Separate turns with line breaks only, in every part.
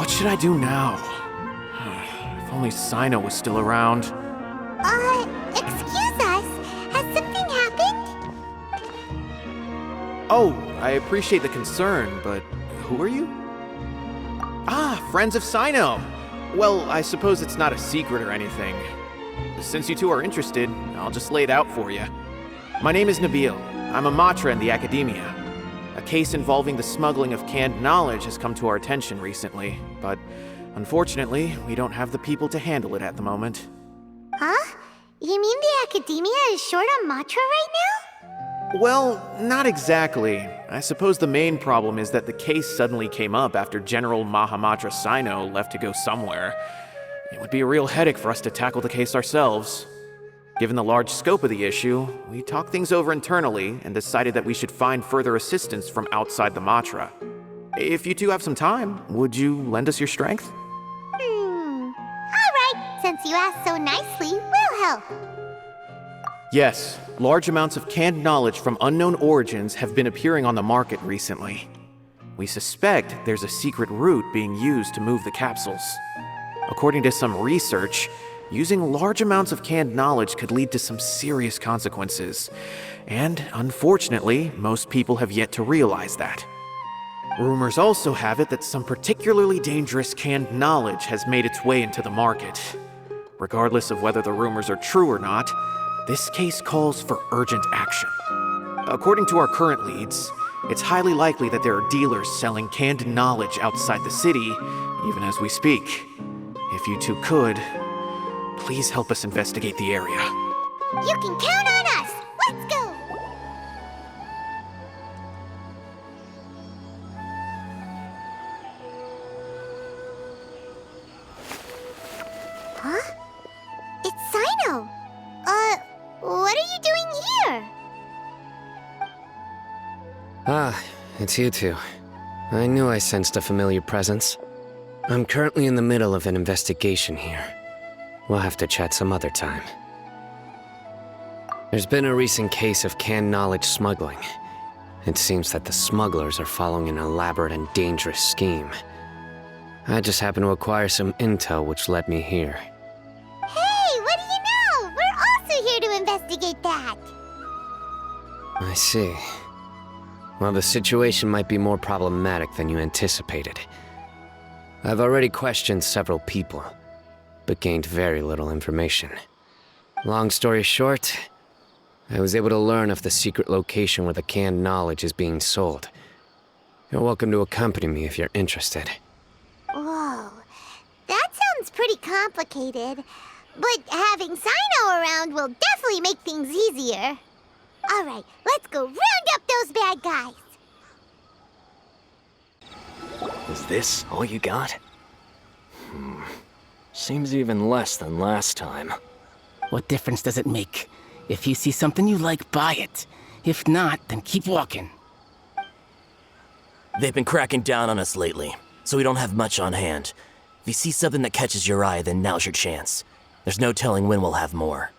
What should I do now? If only Cyno was still around.
Excuse us. Has something happened?
Oh, I appreciate the concern, but who are you? Ah, friends of Cyno! Well, I suppose it's not a secret or anything. Since you two are interested, I'll just lay it out for you. My name is Nabil. I'm a Matra in the Akademiya. A case involving the smuggling of canned knowledge has come to our attention recently, but unfortunately, we don't have the people to handle it at the moment.
Huh? You mean the Akademiya is short on Matra right now?
Well, not exactly. I suppose the main problem is that the case suddenly came up after General Mahamatra Cyno left to go somewhere. It would be a real headache for us to tackle the case ourselves. Given the large scope of the issue, we talked things over internally and decided that we should find further assistance from outside the Matra. If you two have some time, would you lend us your strength?
Alright, since you asked so nicely, we'll help.
Yes, large amounts of canned knowledge from unknown origins have been appearing on the market recently. We suspect there's a secret route being used to move the capsules. According to some research, using large amounts of canned knowledge could lead to some serious consequences, and unfortunately, most people have yet to realize that. Rumors also have it that some particularly dangerous canned knowledge has made its way into the market. Regardless of whether the rumors are true or not, this case calls for urgent action. According to our current leads, it's highly likely that there are dealers selling canned knowledge outside the city, even as we speak. If you two could, please help us investigate the area.
You can count on us! Let's go! Huh? It's Cyno! What are you doing here?
Ah, it's you two. I knew I sensed a familiar presence. I'm currently in the middle of an investigation here. We'll have to chat some other time. There's been a recent case of canned knowledge smuggling. It seems that the smugglers are following an elaborate and dangerous scheme. I just happened to acquire some intel which led me here.
Hey, what do you know? We're also here to investigate that.
I see. Well, the situation might be more problematic than you anticipated. I've already questioned several people, but gained very little information. Long story short, I was able to learn of the secret location where the canned knowledge is being sold. You're welcome to accompany me if you're interested.
Whoa, that sounds pretty complicated. But having Cyno around will definitely make things easier. Alright, let's go round up those bad guys.
Is this all you got? Seems even less than last time.
What difference does it make? If you see something you like, buy it. If not, then keep walking.
They've been cracking down on us lately, so we don't have much on hand. If you see something that catches your eye, then now's your chance. There's no telling when we'll have more.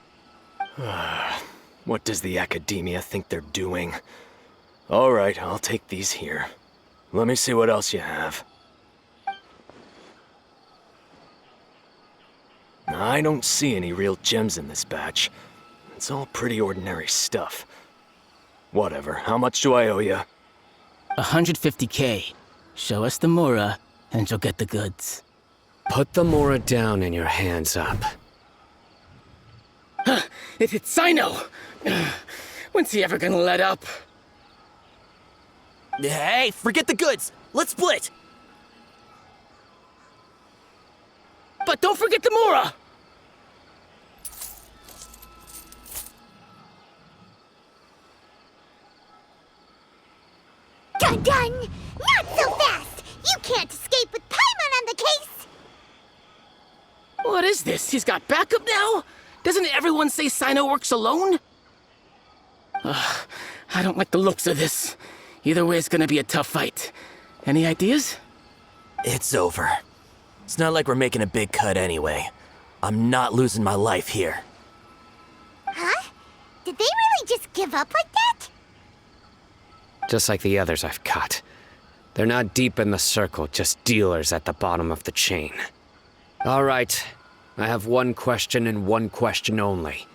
What does the Akademiya think they're doing? Alright, I'll take these here. Let me see what else you have. I don't see any real gems in this batch. It's all pretty ordinary stuff. Whatever, how much do I owe you?
150K. Show us the Mora, and you'll get the goods.
Put the Mora down and your hands up.
It's Cyno! When's he ever gonna let up?
Hey, forget the goods! Let's split!
But don't forget the Mora!
Dun-dun! Not so fast! You can't escape with Paimon on the case!
What is this? He's got backup now? Doesn't everyone say Cyno works alone? I don't like the looks of this. Either way, it's gonna be a tough fight. Any ideas?
It's over. It's not like we're making a big cut anyway. I'm not losing my life here.
Huh? Did they really just give up like that?
Just like the others I've caught. They're not deep in the circle, just dealers at the bottom of the chain. All right, I have one question and one question only.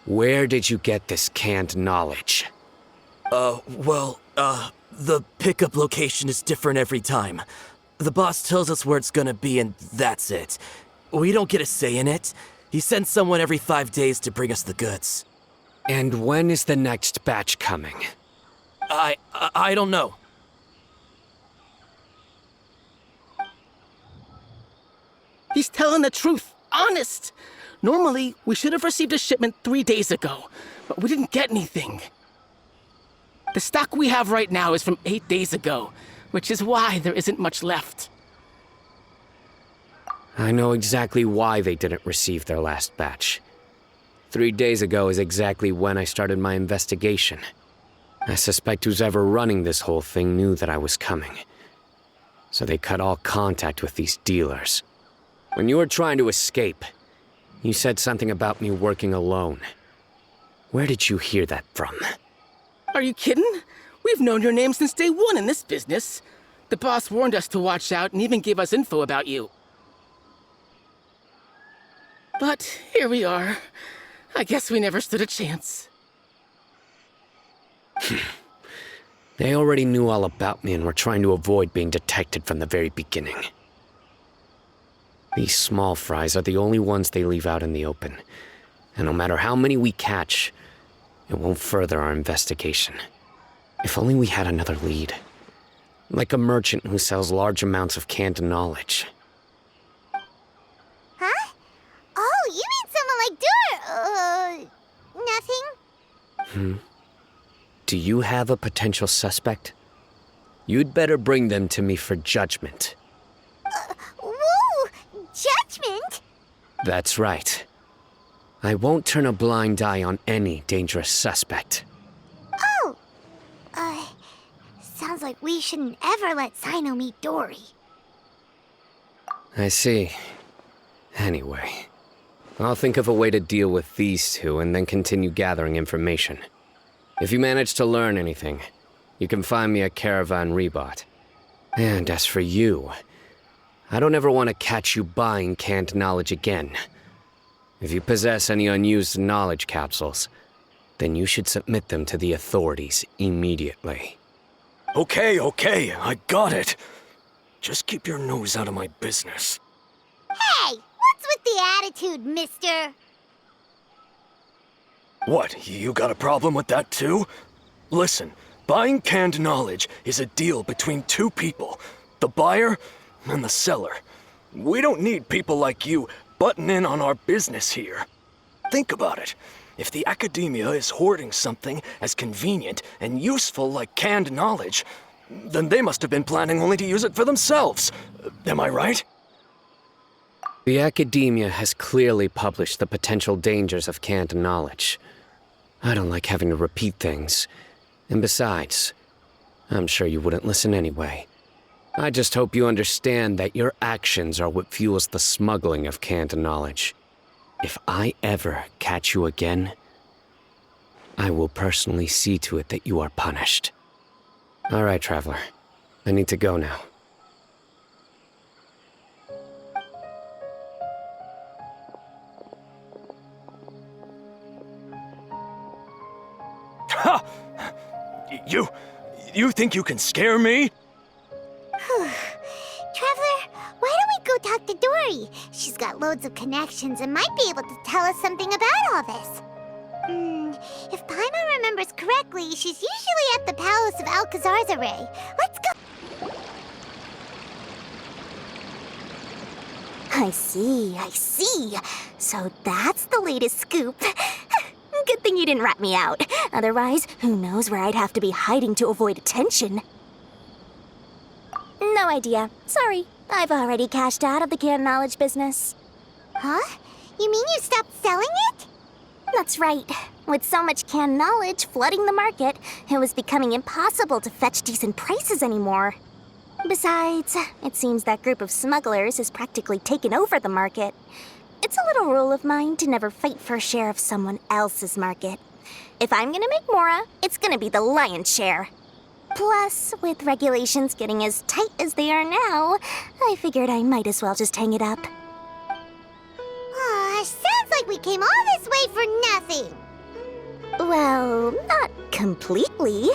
Where did you get this canned knowledge?
The pickup location is different every time. The boss tells us where it's gonna be and that's it. We don't get a say in it. He sends someone every 5 days to bring us the goods.
And when is the next batch coming?
I don't know.
He's telling the truth. Honest. Normally, we should have received a shipment 3 days ago, but we didn't get anything. The stock we have right now is from 8 days ago, which is why there isn't much left.
I know exactly why they didn't receive their last batch. 3 days ago is exactly when I started my investigation. I suspect who's ever running this whole thing knew that I was coming. So they cut all contact with these dealers. When you were trying to escape, you said something about me working alone. Where did you hear that from?
Are you kidding? We've known your name since day one in this business. The boss warned us to watch out and even gave us info about you. But here we are. I guess we never stood a chance.
They already knew all about me and were trying to avoid being detected from the very beginning. These small fries are the only ones they leave out in the open. And no matter how many we catch, it won't further our investigation. If only we had another lead. Like a merchant who sells large amounts of canned knowledge.
Huh? Oh, you mean someone like nothing?
Do you have a potential suspect? You'd better bring them to me for judgment.
Whoa! Judgment?
That's right. I won't turn a blind eye on any dangerous suspect.
Oh! Sounds like we shouldn't ever let Cyno meet Dori.
I see. Anyway, I'll think of a way to deal with these two and then continue gathering information. If you manage to learn anything, you can find me at Caravan Ribat. And as for you, I don't ever want to catch you buying canned knowledge again. If you possess any unused knowledge capsules, then you should submit them to the authorities immediately.
Okay, I got it. Just keep your nose out of my business.
Hey! What's with the attitude, mister?
What, you got a problem with that too? Listen, buying canned knowledge is a deal between two people, the buyer and the seller. We don't need people like you butting in on our business here. Think about it. If the Akademiya is hoarding something as convenient and useful like canned knowledge, then they must have been planning only to use it for themselves. Am I right?
The Akademiya has clearly published the potential dangers of canned knowledge. I don't like having to repeat things. And besides, I'm sure you wouldn't listen anyway. I just hope you understand that your actions are what fuels the smuggling of canned knowledge. If I ever catch you again, I will personally see to it that you are punished. All right, Traveler. I need to go now.
Ha! You think you can scare me?
Traveler, why don't we go talk to Dori? She's got loads of connections and might be able to tell us something about all this. If Paimon remembers correctly, she's usually at the Palace of Alcazar's Array. Let's go.
I see. So that's the latest scoop. Good thing you didn't rat me out. Otherwise, who knows where I'd have to be hiding to avoid attention. No idea. Sorry. I've already cashed out of the canned knowledge business.
Huh? You mean you stopped selling it?
That's right. With so much canned knowledge flooding the market, it was becoming impossible to fetch decent prices anymore. Besides, it seems that group of smugglers has practically taken over the market. It's a little rule of mine to never fight for a share of someone else's market. If I'm gonna make Mora, it's gonna be the lion's share. Plus, with regulations getting as tight as they are now, I figured I might as well just hang it up.
Aw, sounds like we came all this way for nothing.
Well, not completely.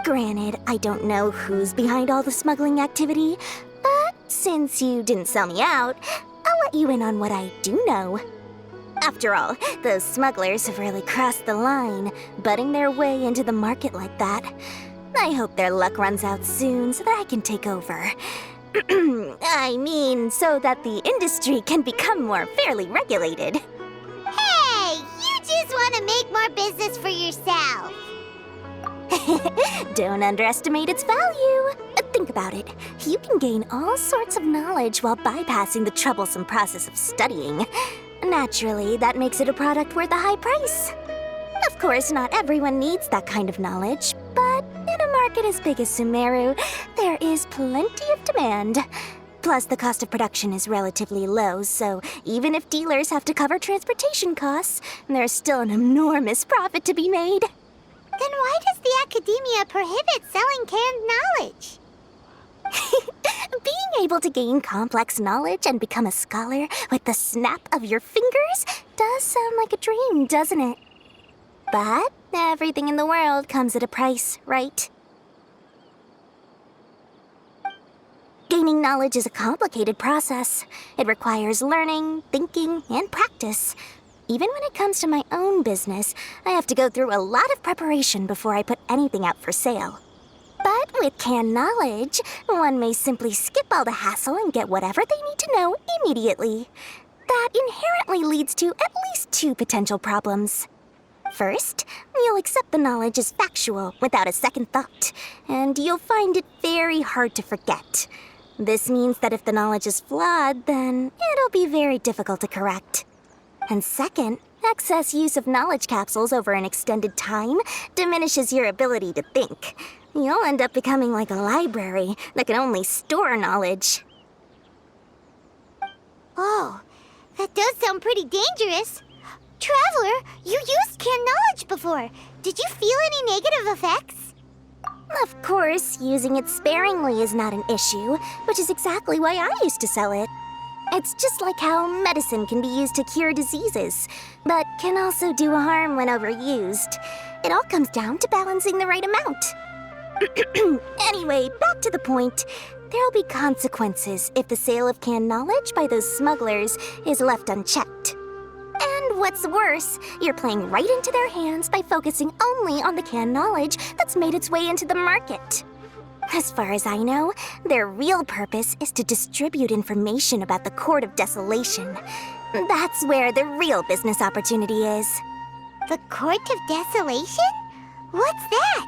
Granted, I don't know who's behind all the smuggling activity, but since you didn't sell me out, I'll let you in on what I do know. After all, those smugglers have really crossed the line, butting their way into the market like that. I hope their luck runs out soon so that I can take over. I mean, so that the industry can become more fairly regulated.
Hey, you just want to make more business for yourself.
Don't underestimate its value. Think about it. You can gain all sorts of knowledge while bypassing the troublesome process of studying. Naturally, that makes it a product worth a high price. Of course, not everyone needs that kind of knowledge, but in a market as big as Sumeru, there is plenty of demand. Plus, the cost of production is relatively low, so even if dealers have to cover transportation costs, there's still an enormous profit to be made.
Then why does the Akademiya prohibit selling canned knowledge?
Being able to gain complex knowledge and become a scholar with the snap of your fingers does sound like a dream, doesn't it? But everything in the world comes at a price, right? Gaining knowledge is a complicated process. It requires learning, thinking, and practice. Even when it comes to my own business, I have to go through a lot of preparation before I put anything out for sale. But with canned knowledge, one may simply skip all the hassle and get whatever they need to know immediately. That inherently leads to at least two potential problems. First, you'll accept the knowledge as factual without a second thought, and you'll find it very hard to forget. This means that if the knowledge is flawed, then it'll be very difficult to correct. And second, excess use of knowledge capsules over an extended time diminishes your ability to think. You'll end up becoming like a library that can only store knowledge.
Oh, that does sound pretty dangerous. Traveler, you used canned knowledge before. Did you feel any negative effects?
Of course, using it sparingly is not an issue, which is exactly why I used to sell it. It's just like how medicine can be used to cure diseases, but can also do harm when overused. It all comes down to balancing the right amount. Anyway, back to the point. There'll be consequences if the sale of canned knowledge by those smugglers is left unchecked. And what's worse, you're playing right into their hands by focusing only on the canned knowledge that's made its way into the market. As far as I know, their real purpose is to distribute information about the Court of Desolation. That's where the real business opportunity is.
The Court of Desolation? What's that?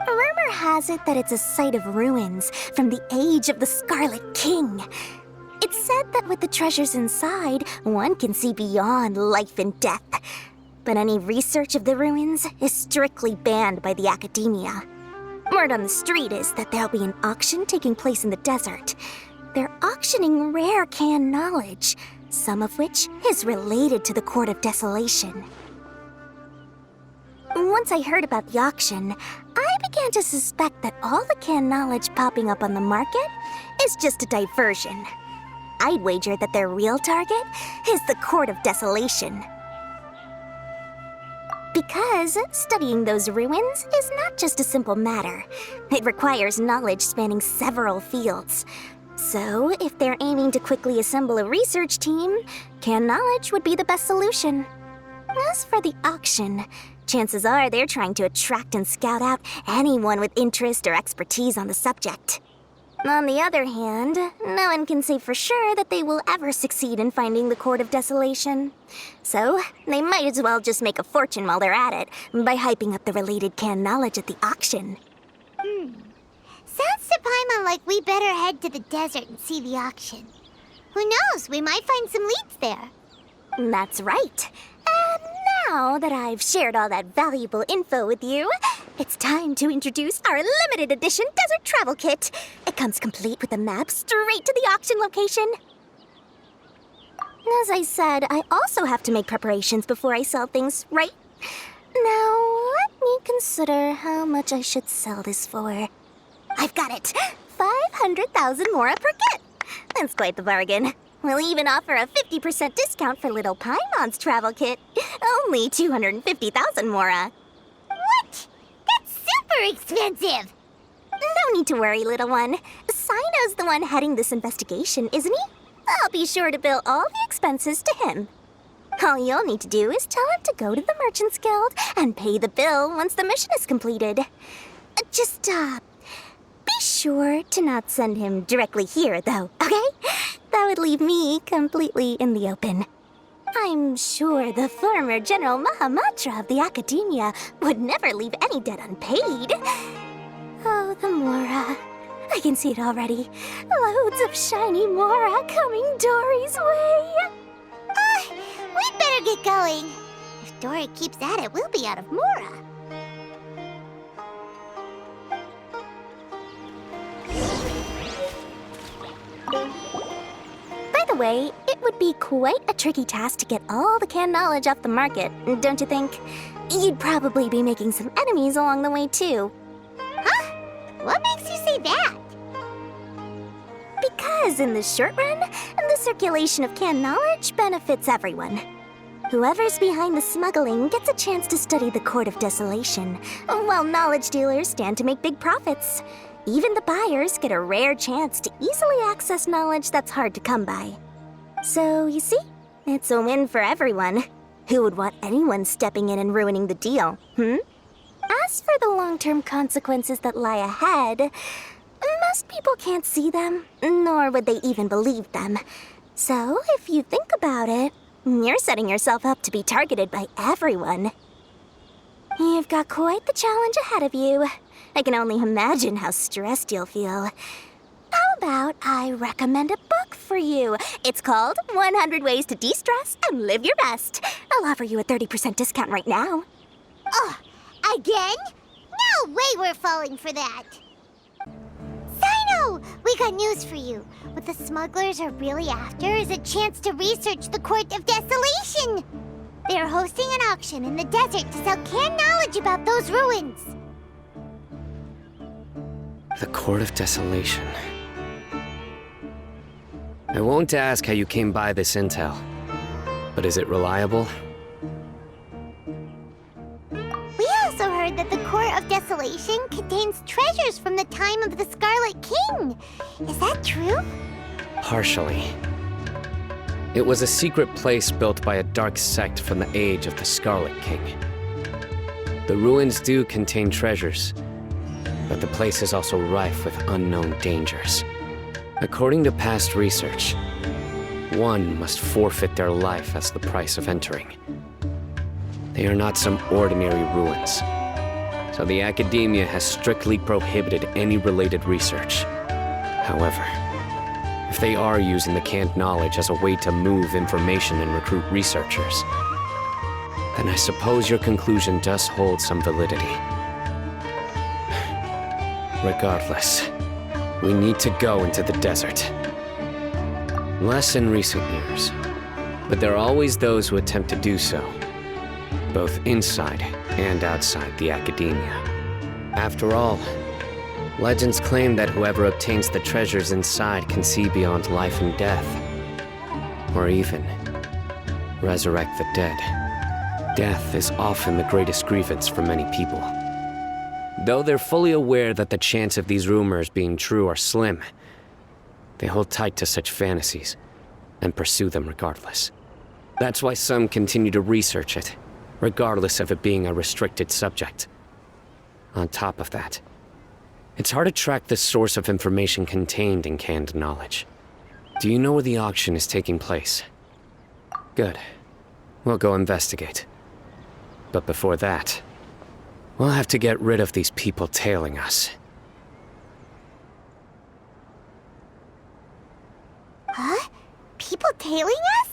Rumor has it that it's a site of ruins from the age of the Scarlet King. It's said that with the treasures inside, one can see beyond life and death. But any research of the ruins is strictly banned by the Akademiya. Word on the street is that there'll be an auction taking place in the desert. They're auctioning rare canned knowledge, some of which is related to the Court of Desolation. Once I heard about the auction, I began to suspect that all the canned knowledge popping up on the market is just a diversion. I'd wager that their real target is the Court of Desolation. Because studying those ruins is not just a simple matter. It requires knowledge spanning several fields. So, if they're aiming to quickly assemble a research team, canned knowledge would be the best solution. As for the auction, chances are they're trying to attract and scout out anyone with interest or expertise on the subject. On the other hand, no one can say for sure that they will ever succeed in finding the Court of Desolation. So, they might as well just make a fortune while they're at it by hyping up the related canned knowledge at the auction.
Sounds to Paimon like we better head to the desert and see the auction. Who knows, we might find some leads there.
That's right. And now that I've shared all that valuable info with you, it's time to introduce our limited edition desert travel kit. It comes complete with a map straight to the auction location. As I said, I also have to make preparations before I sell things, right? Now, let me consider how much I should sell this for. I've got it! 500,000 Mora per kit! That's quite the bargain. We'll even offer a 50% discount for little Paimon's travel kit. Only 250,000 Mora.
What? That's super expensive!
No need to worry, little one. Cyno's the one heading this investigation, isn't he? I'll be sure to bill all the expenses to him. All you'll need to do is tell him to go to the Merchants Guild and pay the bill once the mission is completed. Just, be sure to not send him directly here, though, okay? That would leave me completely in the open. I'm sure the former General Matra of the Akademiya would never leave any debt unpaid. Oh, the Mora. I can see it already. Loads of shiny Mora coming Dori's way.
We'd better get going. If Dori keeps at it, we'll be out of Mora.
By the way, it would be quite a tricky task to get all the canned knowledge off the market, don't you think? You'd probably be making some enemies along the way, too.
Huh? What makes you say that?
Because in the short run, the circulation of canned knowledge benefits everyone. Whoever's behind the smuggling gets a chance to study the Court of Desolation, while knowledge dealers stand to make big profits. Even the buyers get a rare chance to easily access knowledge that's hard to come by. So, you see, it's a win for everyone. Who would want anyone stepping in and ruining the deal, As for the long-term consequences that lie ahead, most people can't see them, nor would they even believe them. So, if you think about it, you're setting yourself up to be targeted by everyone. You've got quite the challenge ahead of you. I can only imagine how stressed you'll feel. How about I recommend a book for you? It's called 100 Ways to De-Stress and Live Your Best. I'll offer you a 30% discount right now.
Oh, again? No way we're falling for that. Cyno, we got news for you. What the smugglers are really after is a chance to research the Court of Desolation. They're hosting an auction in the desert to sell canned knowledge about those ruins.
The Court of Desolation. I won't ask how you came by this intel, but is it reliable?
We also heard that the Court of Desolation contains treasures from the time of the Scarlet King. Is that true?
Partially. It was a secret place built by a dark sect from the age of the Scarlet King. The ruins do contain treasures, but the place is also rife with unknown dangers. According to past research, one must forfeit their life as the price of entering. They are not some ordinary ruins, so the Akademiya has strictly prohibited any related research. However, if they are using the canned knowledge as a way to move information and recruit researchers, then I suppose your conclusion does hold some validity. Regardless, we need to go into the desert. Less in recent years, but there are always those who attempt to do so, both inside and outside the Akademiya. After all, legends claim that whoever obtains the treasures inside can see beyond life and death, or even resurrect the dead. Death is often the greatest grievance for many people. Though they're fully aware that the chance of these rumors being true are slim, they hold tight to such fantasies and pursue them regardless. That's why some continue to research it, regardless of it being a restricted subject. On top of that, it's hard to track the source of information contained in canned knowledge. Do you know where the auction is taking place? Good. We'll go investigate. But before that, we'll have to get rid of these people tailing us.
Huh? People tailing us?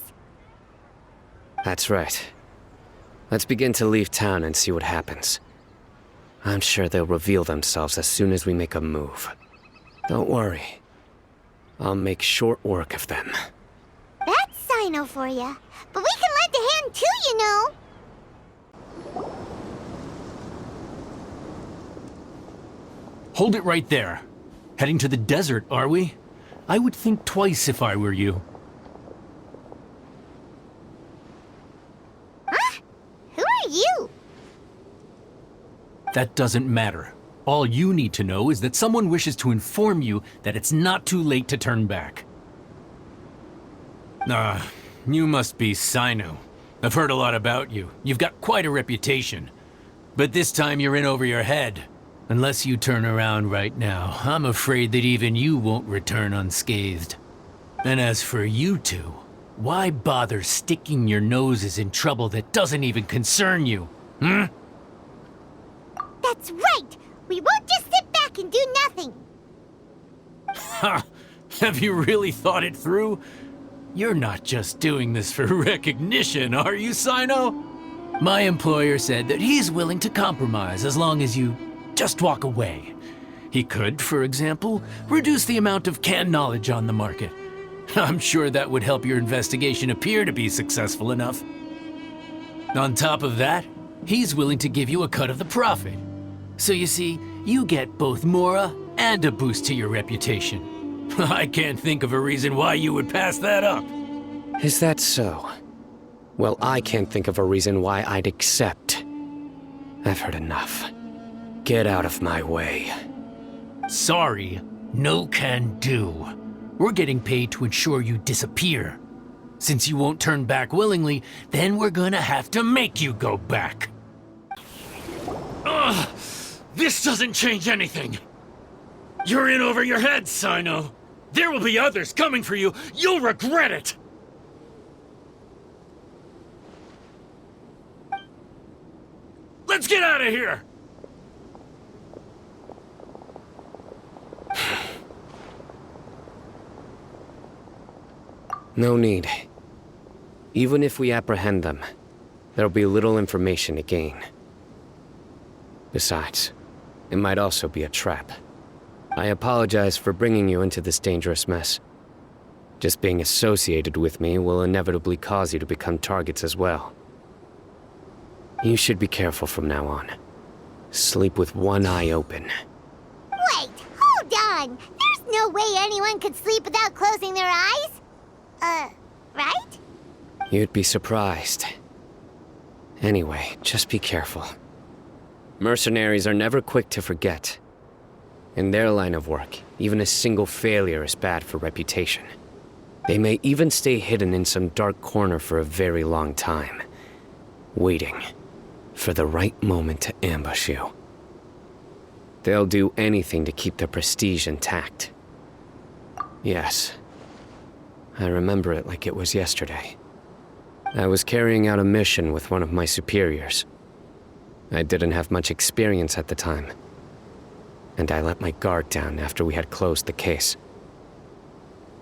That's right. Let's begin to leave town and see what happens. I'm sure they'll reveal themselves as soon as we make a move. Don't worry. I'll make short work of them.
That's Cyno for ya. But we can lend a hand too, you know.
Hold it right there. Heading to the desert, are we? I would think twice if I were you.
Huh? Who are you?
That doesn't matter. All you need to know is that someone wishes to inform you that it's not too late to turn back. You must be Cyno. I've heard a lot about you. You've got quite a reputation. But this time you're in over your head. Unless you turn around right now, I'm afraid that even you won't return unscathed. And as for you two, why bother sticking your noses in trouble that doesn't even concern you? Hmm?
That's right! We won't just sit back and do nothing!
Ha! Have you really thought it through? You're not just doing this for recognition, are you, Cyno? My employer said that he's willing to compromise as long as you just walk away. He could, for example, reduce the amount of canned knowledge on the market. I'm sure that would help your investigation appear to be successful enough. On top of that, he's willing to give you a cut of the profit. So you see, you get both Mora and a boost to your reputation. I can't think of a reason why you would pass that up.
Is that so? Well, I can't think of a reason why I'd accept. I've heard enough. Get out of my way.
Sorry, no can do. We're getting paid to ensure you disappear. Since you won't turn back willingly, then we're gonna have to make you go back. Ugh! This doesn't change anything! You're in over your head, Cyno! There will be others coming for you! You'll regret it! Let's get out of here!
No need. Even if we apprehend them, there'll be little information to gain. Besides, it might also be a trap. I apologize for bringing you into this dangerous mess. Just being associated with me will inevitably cause you to become targets as well. You should be careful from now on. Sleep with one eye open.
Wait, hold on! There's no way anyone could sleep without closing their eyes? Right?
You'd be surprised. Anyway, just be careful. Mercenaries are never quick to forget. In their line of work, even a single failure is bad for reputation. They may even stay hidden in some dark corner for a very long time, waiting for the right moment to ambush you. They'll do anything to keep their prestige intact. Yes, I remember it like it was yesterday. I was carrying out a mission with one of my superiors. I didn't have much experience at the time, and I let my guard down after we had closed the case.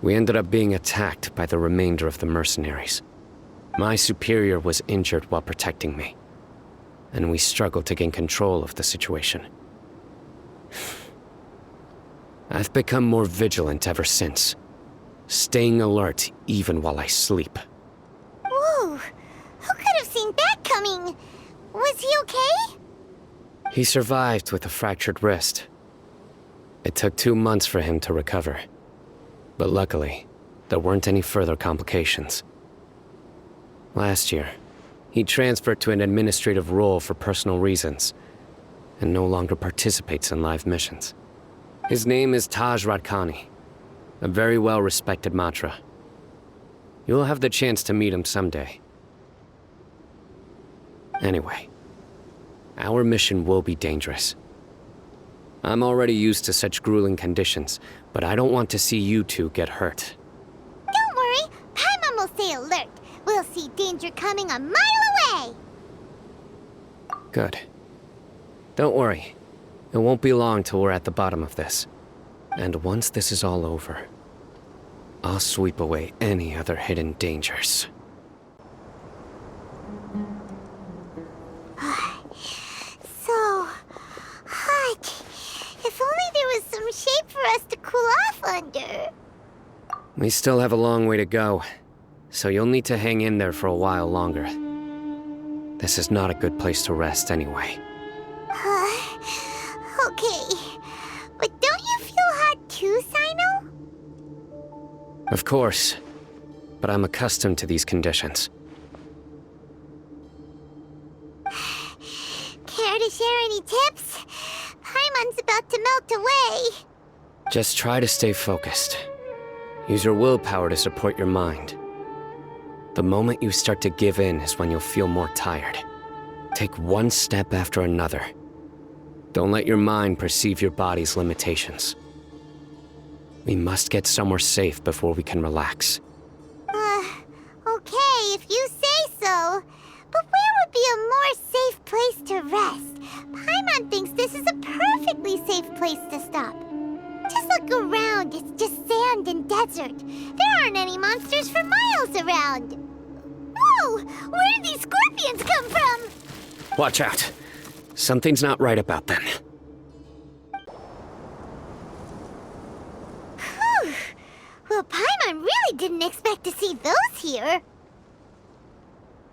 We ended up being attacked by the remainder of the mercenaries. My superior was injured while protecting me, and we struggled to gain control of the situation. I've become more vigilant ever since, staying alert even while I sleep.
Whoa! Who could have seen that coming? Was he okay?
He survived with a fractured wrist. It took 2 months for him to recover. But luckily, there weren't any further complications. Last year, he transferred to an administrative role for personal reasons, and no longer participates in live missions. His name is Taj Radkani, a very well-respected Matra. You'll have the chance to meet him someday. Anyway, our mission will be dangerous. I'm already used to such grueling conditions, but I don't want to see you two get hurt.
Don't worry, Paimon will stay alert. We'll see danger coming a mile away.
Good. Don't worry. It won't be long till we're at the bottom of this. And once this is all over, I'll sweep away any other hidden dangers.
So hot. If only there was some shade for us to cool off under.
We still have a long way to go, so you'll need to hang in there for a while longer. This is not a good place to rest anyway.
Okay.
Of course, but I'm accustomed to these conditions.
Care to share any tips? Paimon's about to melt away.
Just try to stay focused. Use your willpower to support your mind. The moment you start to give in is when you'll feel more tired. Take one step after another. Don't let your mind perceive your body's limitations. We must get somewhere safe before we can relax.
Okay, if you say so. But where would be a more safe place to rest? Paimon thinks this is a perfectly safe place to stop. Just look around, it's just sand and desert. There aren't any monsters for miles around. Whoa! Where did these scorpions come from?
Watch out. Something's not right about them.
Whew. Well, Paimon really didn't expect to see those here.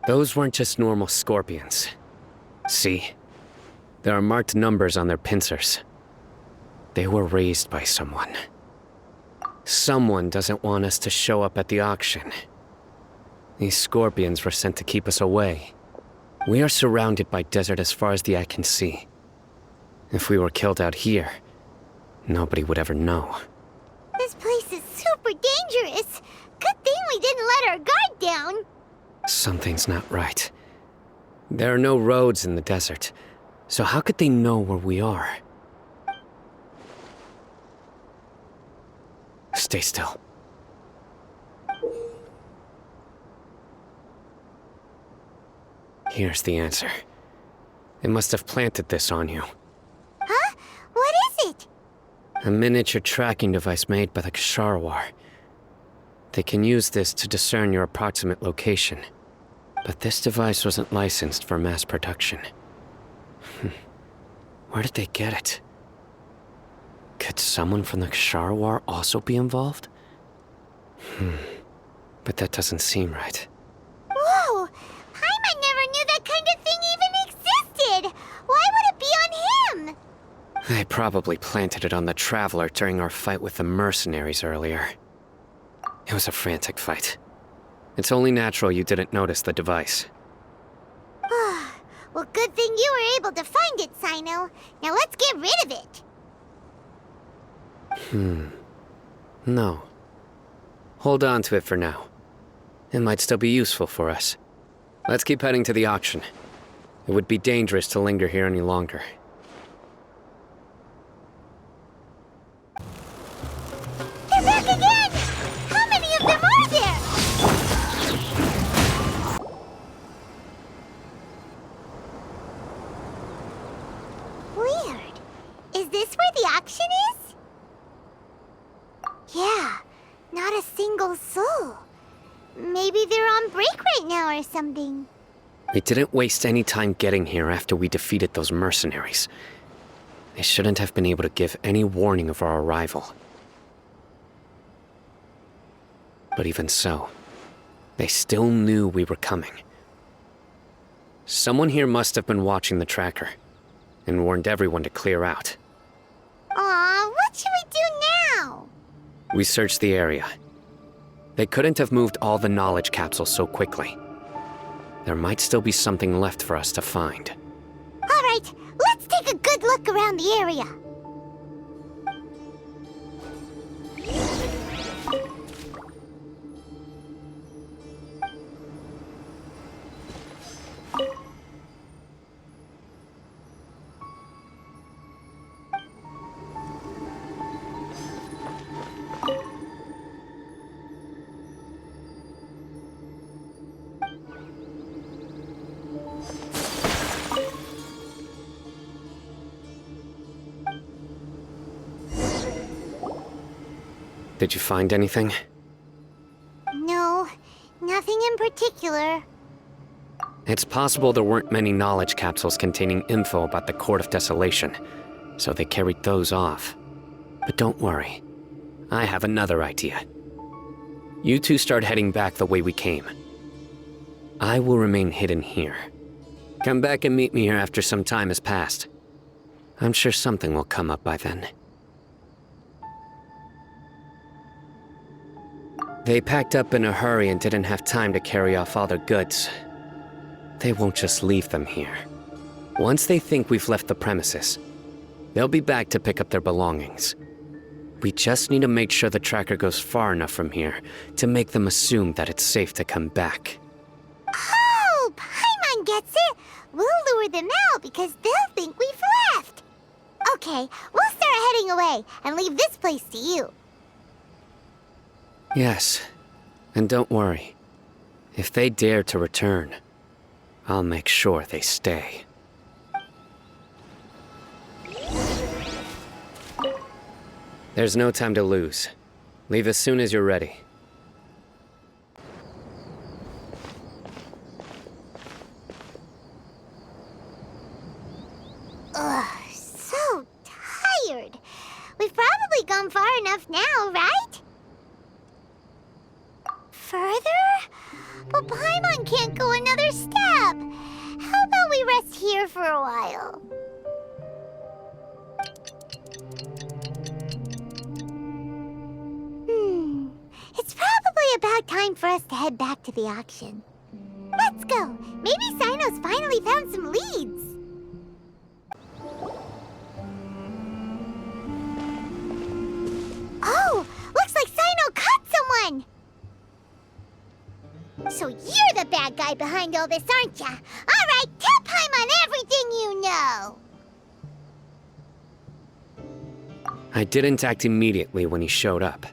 Those weren't just normal scorpions. See? There are marked numbers on their pincers. They were raised by someone. Someone doesn't want us to show up at the auction. These scorpions were sent to keep us away. We are surrounded by desert as far as the eye can see. If we were killed out here, nobody would ever know.
This place is super dangerous. Good thing we didn't let our guard down.
Something's not right. There are no roads in the desert, so how could they know where we are? Stay still. Here's the answer. They must have planted this on you.
Huh? What is it?
A miniature tracking device made by the Ksharawar. They can use this to discern your approximate location. But this device wasn't licensed for mass production. Where did they get it? Could someone from the Ksharawar also be involved? But that doesn't seem right.
Whoa! Paimon never knew that kind of thing even existed! Why would it be on him?
They probably planted it on the Traveler during our fight with the mercenaries earlier. It was a frantic fight. It's only natural you didn't notice the device.
Well, good thing you were able to find it, Cyno. Now let's get rid of it.
No. Hold on to it for now. It might still be useful for us. Let's keep heading to the auction. It would be dangerous to linger here any longer.
They're back again! How many of them are there? Weird. Is this where the auction is? Yeah, not a single soul. Maybe they're on break right now or something.
We didn't waste any time getting here after we defeated those mercenaries. They shouldn't have been able to give any warning of our arrival. But even so, they still knew we were coming. Someone here must have been watching the tracker and warned everyone to clear out.
Aw, what should we do now?
We searched the area. They couldn't have moved all the knowledge capsules so quickly. There might still be something left for us to find.
All right, let's take a good look around the area.
Did you find anything?
No, nothing in particular.
It's possible there weren't many knowledge capsules containing info about the Court of Desolation, so they carried those off. But don't worry. I have another idea. You two start heading back the way we came. I will remain hidden here. Come back and meet me here after some time has passed. I'm sure something will come up by then. They packed up in a hurry and didn't have time to carry off all their goods. They won't just leave them here. Once they think we've left the premises, they'll be back to pick up their belongings. We just need to make sure the tracker goes far enough from here to make them assume that it's safe to come back.
Oh, Paimon gets it. We'll lure them out because they'll think we've left. Okay, we'll start heading away and leave this place to you.
Yes, and don't worry. If they dare to return, I'll make sure they stay. There's no time to lose. Leave as soon as you're ready.
Ugh, so tired. We've probably gone far enough now, right? Further? But Paimon can't go another step. How about we rest here for a while? It's probably about time for us to head back to the auction. Let's go. Maybe Cyno's finally found some leads. Oh, looks like Cyno caught someone. So you're the bad guy behind all this, aren't ya? All right, tell Paimon everything you know.
I didn't act immediately when he showed up.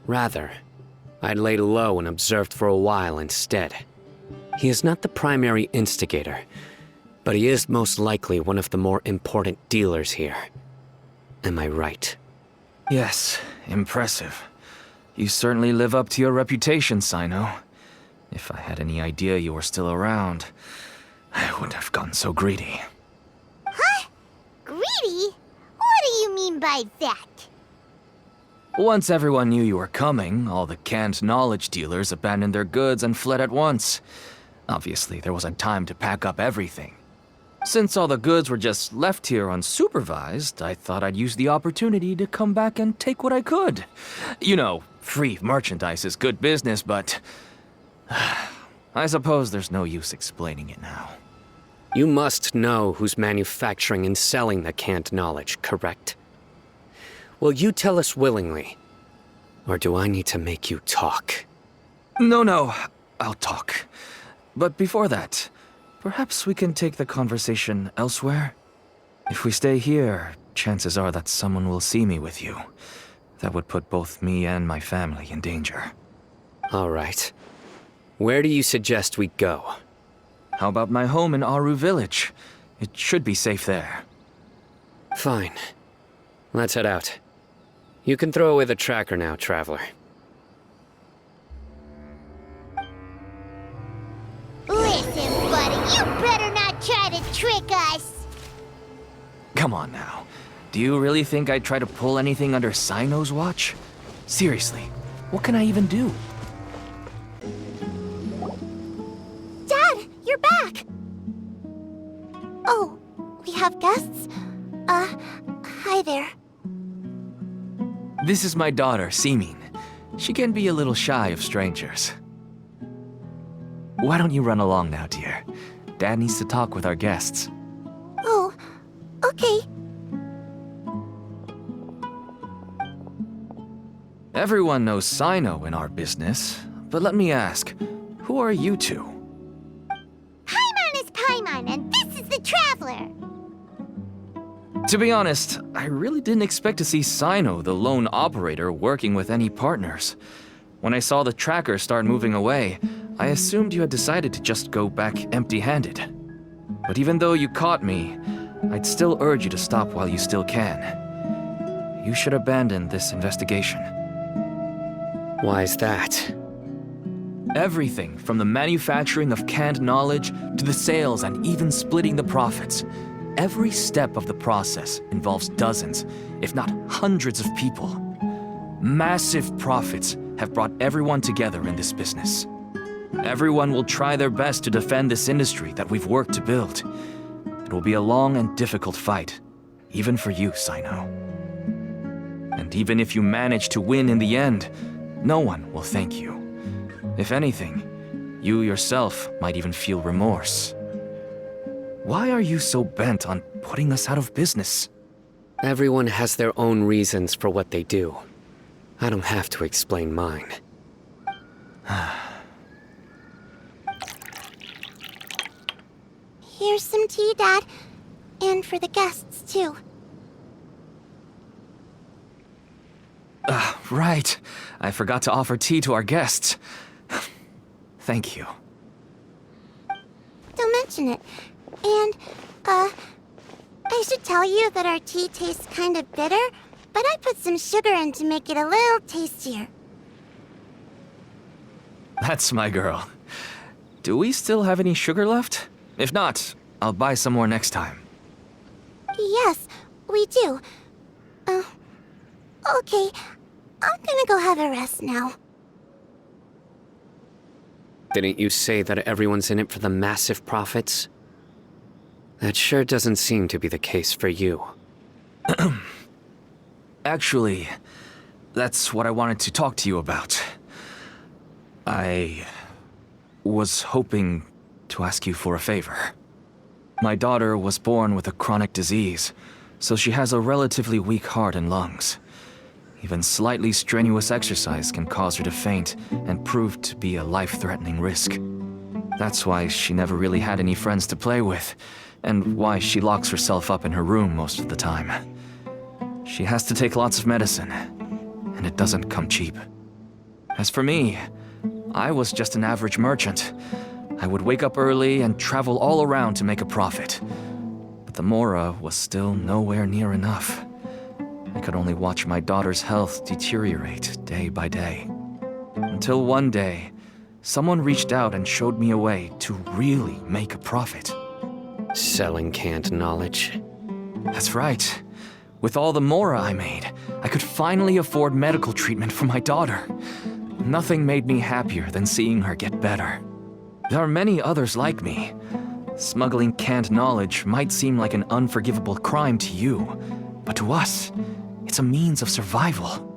Rather, I laid low and observed for a while instead. He is not the primary instigator, but he is most likely one of the more important dealers here. Am I right?
Yes, impressive. You certainly live up to your reputation, Cyno. If I had any idea you were still around, I wouldn't have gotten so greedy.
Huh? Greedy? What do you mean by that?
Once everyone knew you were coming, all the canned knowledge dealers abandoned their goods and fled at once. Obviously, there wasn't time to pack up everything. Since all the goods were just left here unsupervised, I thought I'd use the opportunity to come back and take what I could. You know, free merchandise is good business, but I suppose there's no use explaining it now.
You must know who's manufacturing and selling the canned knowledge, correct? Will you tell us willingly? Or do I need to make you talk?
No, I'll talk. But before that, perhaps we can take the conversation elsewhere? If we stay here, chances are that someone will see me with you. That would put both me and my family in danger.
All right. Where do you suggest we go?
How about my home in Aru Village? It should be safe there.
Fine. Let's head out. You can throw away the tracker now, traveler.
Listen, buddy, you better not try to trick us.
Come on now. Do you really think I'd try to pull anything under Cyno's watch? Seriously, what can I even do?
Dad, you're back! Oh, we have guests? Hi there.
This is my daughter, Simin. She can be a little shy of strangers. Why don't you run along now, dear? Dad needs to talk with our guests.
Oh, okay.
Everyone knows Cyno in our business, but let me ask, who are you two?
Paimon is Paimon, and this is the Traveler.
To be honest, I really didn't expect to see Cyno, the lone operator, working with any partners. When I saw the tracker start moving away, I assumed you had decided to just go back empty-handed. But even though you caught me, I'd still urge you to stop while you still can. You should abandon this investigation.
Why is that?
Everything from the manufacturing of canned knowledge to the sales and even splitting the profits. Every step of the process involves dozens, if not hundreds of people. Massive profits have brought everyone together in this business. Everyone will try their best to defend this industry that we've worked to build. It will be a long and difficult fight, even for you, Cyno. And even if you manage to win in the end, no one will thank you. If anything, you yourself might even feel remorse. Why are you so bent on putting us out of business?
Everyone has their own reasons for what they do. I don't have to explain mine.
Here's some tea, Dad. And for the guests, too.
Right. I forgot to offer tea to our guests. Thank you.
Don't mention it. And, I should tell you that our tea tastes kind of bitter, but I put some sugar in to make it a little tastier.
That's my girl. Do we still have any sugar left? If not, I'll buy some more next time.
Yes, we do. Okay. I'm gonna go have a rest now.
Didn't you say that everyone's in it for the massive profits? That sure doesn't seem to be the case for you.
Actually, that's what I wanted to talk to you about. I was hoping to ask you for a favor. My daughter was born with a chronic disease, so she has a relatively weak heart and lungs. Even slightly strenuous exercise can cause her to faint and prove to be a life-threatening risk. That's why she never really had any friends to play with, and why she locks herself up in her room most of the time. She has to take lots of medicine, and it doesn't come cheap. As for me, I was just an average merchant. I would wake up early and travel all around to make a profit. But the Mora was still nowhere near enough. I could only watch my daughter's health deteriorate day by day. Until one day, someone reached out and showed me a way to really make a profit.
Selling canned knowledge.
That's right. With all the Mora I made, I could finally afford medical treatment for my daughter. Nothing made me happier than seeing her get better. There are many others like me. Smuggling canned knowledge might seem like an unforgivable crime to you, but to us, it's a means of survival.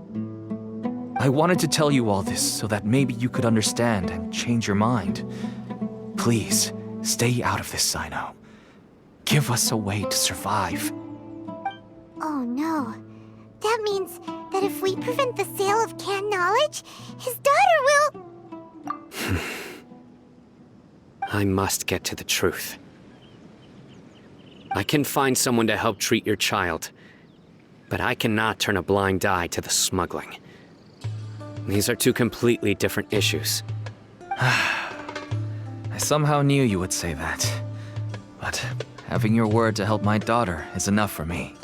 I wanted to tell you all this so that maybe you could understand and change your mind. Please, stay out of this, Cyno. Give us a way to survive.
Oh no. That means that if we prevent the sale of canned knowledge, his daughter will...
I must get to the truth. I can find someone to help treat your child, but I cannot turn a blind eye to the smuggling. These are two completely different issues.
I somehow knew you would say that. But having your word to help my daughter is enough for me.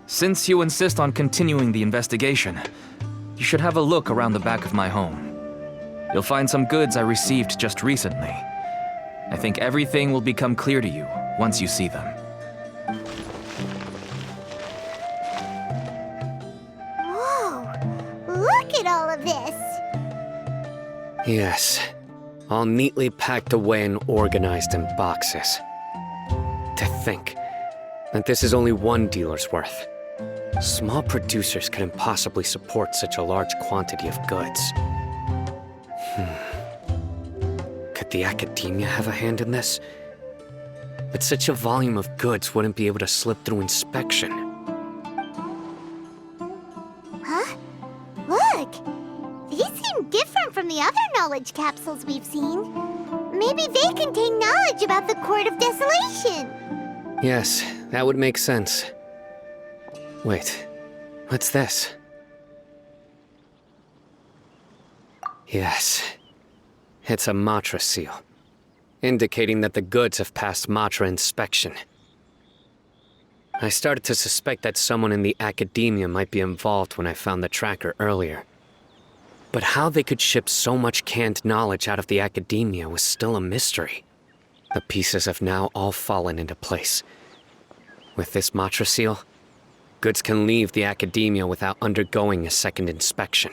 Since you insist on continuing the investigation, you should have a look around the back of my home. You'll find some goods I received just recently. I think everything will become clear to you once you see them.
Whoa! Look at all of this!
Yes, all neatly packed away and organized in boxes. To think that this is only one dealer's worth. Small producers couldn't possibly support such a large quantity of goods. Could the Akademiya have a hand in this? But such a volume of goods wouldn't be able to slip through inspection.
Huh? Look! These seem different from the other knowledge capsules we've seen. Maybe they contain knowledge about the Court of Desolation.
Yes, that would make sense. Wait, what's this? Yes, it's a Matra seal, indicating that the goods have passed Matra inspection. I started to suspect that someone in the Akademiya might be involved when I found the tracker earlier. But how they could ship so much canned knowledge out of the Akademiya was still a mystery. The pieces have now all fallen into place. With this Matra seal, goods can leave the Akademiya without undergoing a second inspection.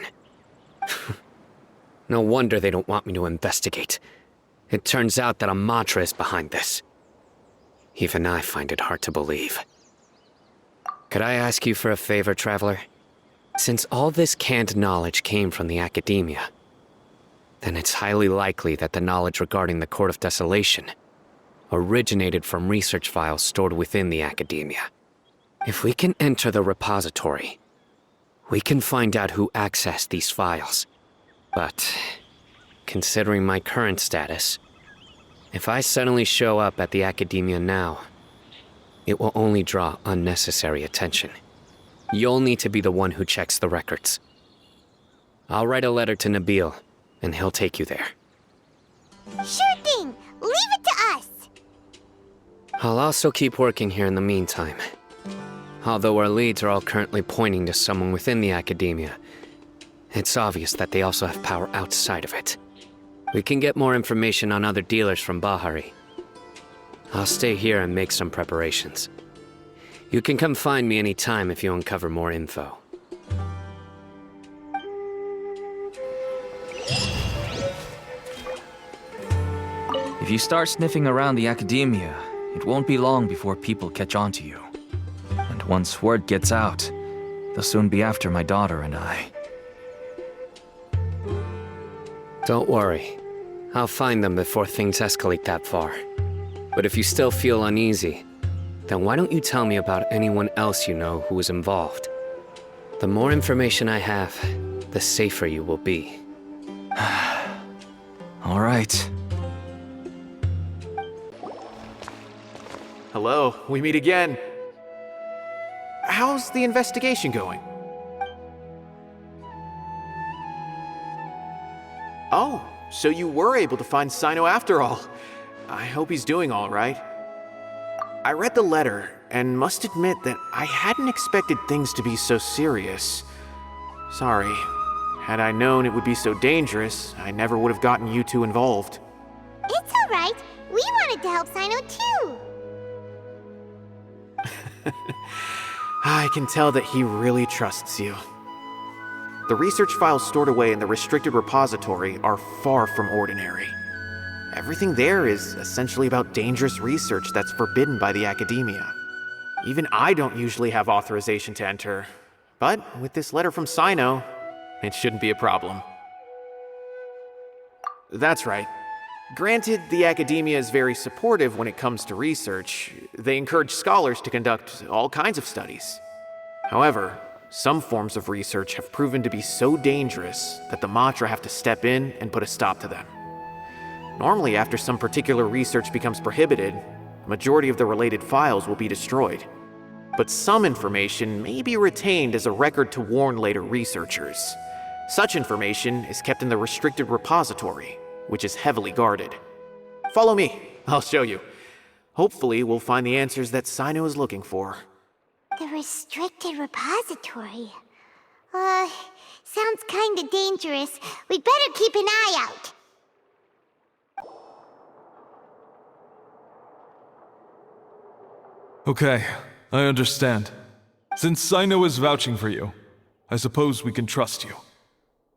No wonder they don't want me to investigate. It turns out that a Matra is behind this. Even I find it hard to believe. Could I ask you for a favor, Traveler? Since all this canned knowledge came from the Akademiya, then it's highly likely that the knowledge regarding the Court of Desolation originated from research files stored within the Akademiya. If we can enter the repository, we can find out who accessed these files. But, considering my current status, if I suddenly show up at the Akademiya now, it will only draw unnecessary attention. You'll need to be the one who checks the records. I'll write a letter to Nabil, and he'll take you there.
Sure thing! Leave it to us!
I'll also keep working here in the meantime. Although our leads are all currently pointing to someone within the Akademiya, it's obvious that they also have power outside of it. We can get more information on other dealers from Bahari. I'll stay here and make some preparations. You can come find me anytime if you uncover more info.
If you start sniffing around the Akademiya, it won't be long before people catch on to you. And once word gets out, they'll soon be after my daughter and I.
Don't worry. I'll find them before things escalate that far. But if you still feel uneasy, then why don't you tell me about anyone else you know who is involved? The more information I have, the safer you will be.
All right.
Hello, we meet again. How's the investigation going? Oh, so you were able to find Cyno after all. I hope he's doing all right. I read the letter and must admit that I hadn't expected things to be so serious. Sorry. Had I known it would be so dangerous, I never would have gotten you two involved.
It's alright. We wanted to help Cyno too.
I can tell that he really trusts you. The research files stored away in the Restricted Repository are far from ordinary. Everything there is essentially about dangerous research that's forbidden by the Akademiya. Even I don't usually have authorization to enter, but with this letter from Cyno, it shouldn't be a problem. That's right. Granted, the Akademiya is very supportive when it comes to research. They encourage scholars to conduct all kinds of studies. However, some forms of research have proven to be so dangerous that the Matra have to step in and put a stop to them. Normally, after some particular research becomes prohibited, a majority of the related files will be destroyed. But some information may be retained as a record to warn later researchers. Such information is kept in the Restricted Repository, which is heavily guarded. Follow me, I'll show you. Hopefully, we'll find the answers that Cyno is looking for.
The Restricted Repository. Sounds kinda dangerous. We'd better keep an eye out.
Okay, I understand. Since Cyno is vouching for you, I suppose we can trust you.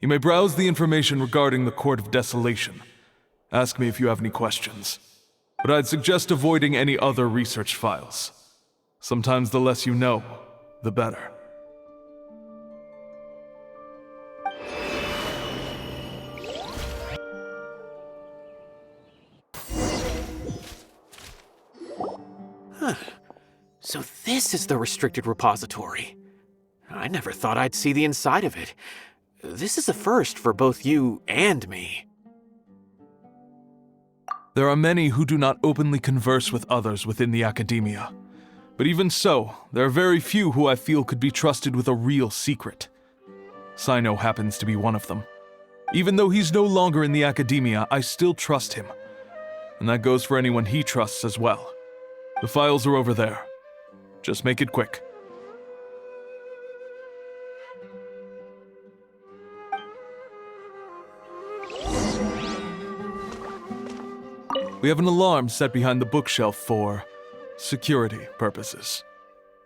You may browse the information regarding the Court of Desolation. Ask me if you have any questions. But I'd suggest avoiding any other research files. Sometimes the less you know, the better.
So this is the Restricted Repository. I never thought I'd see the inside of it. This is a first for both you and me.
There are many who do not openly converse with others within the Akademiya. But even so, there are very few who I feel could be trusted with a real secret. Cyno happens to be one of them. Even though he's no longer in the Akademiya, I still trust him. And that goes for anyone he trusts as well. The files are over there. Just make it quick. We have an alarm set behind the bookshelf for security purposes.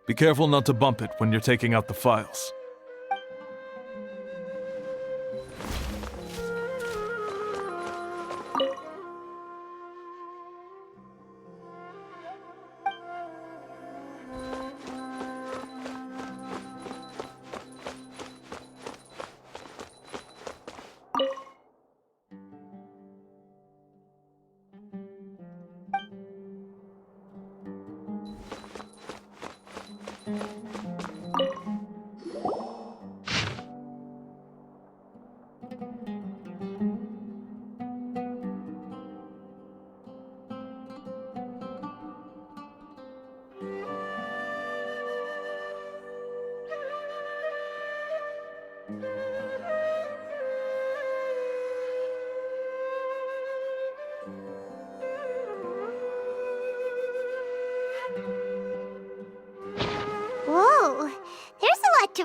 Be careful not to bump it when you're taking out the files.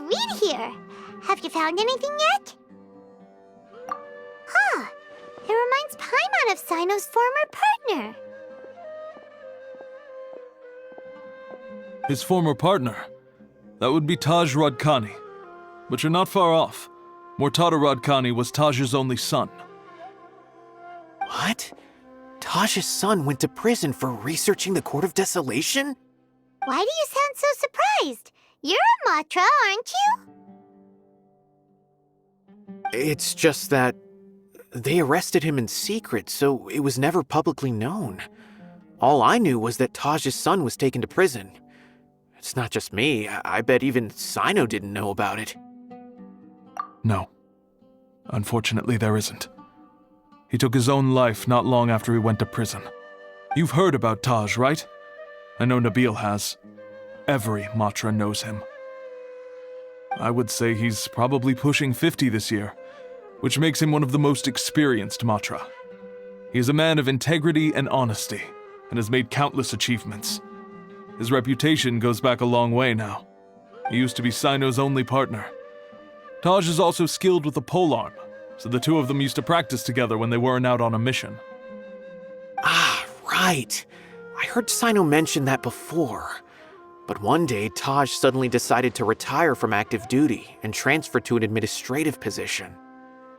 read here. Have you found anything yet? Huh. It reminds Paimon of Cyno's former partner.
His former partner? That would be Taj Radkani. But you're not far off. Mortar Radkani was Taj's only son.
What? Taj's son went to prison for researching the Court of Desolation?
Why do you sound so surprised? You're a Matra, aren't you?
It's just that they arrested him in secret, so it was never publicly known. All I knew was that Taj's son was taken to prison. It's not just me. I bet even Cyno didn't know about it.
No. Unfortunately, there isn't. He took his own life not long after he went to prison. You've heard about Taj, right? I know Nabil has. Every Matra knows him. I would say he's probably pushing 50 this year, which makes him one of the most experienced Matra. He is a man of integrity and honesty, and has made countless achievements. His reputation goes back a long way now. He used to be Cyno's only partner. Taj is also skilled with the polearm, so the two of them used to practice together when they weren't out on a mission.
Ah, right. I heard Cyno mention that before. But one day, Taj suddenly decided to retire from active duty and transfer to an administrative position.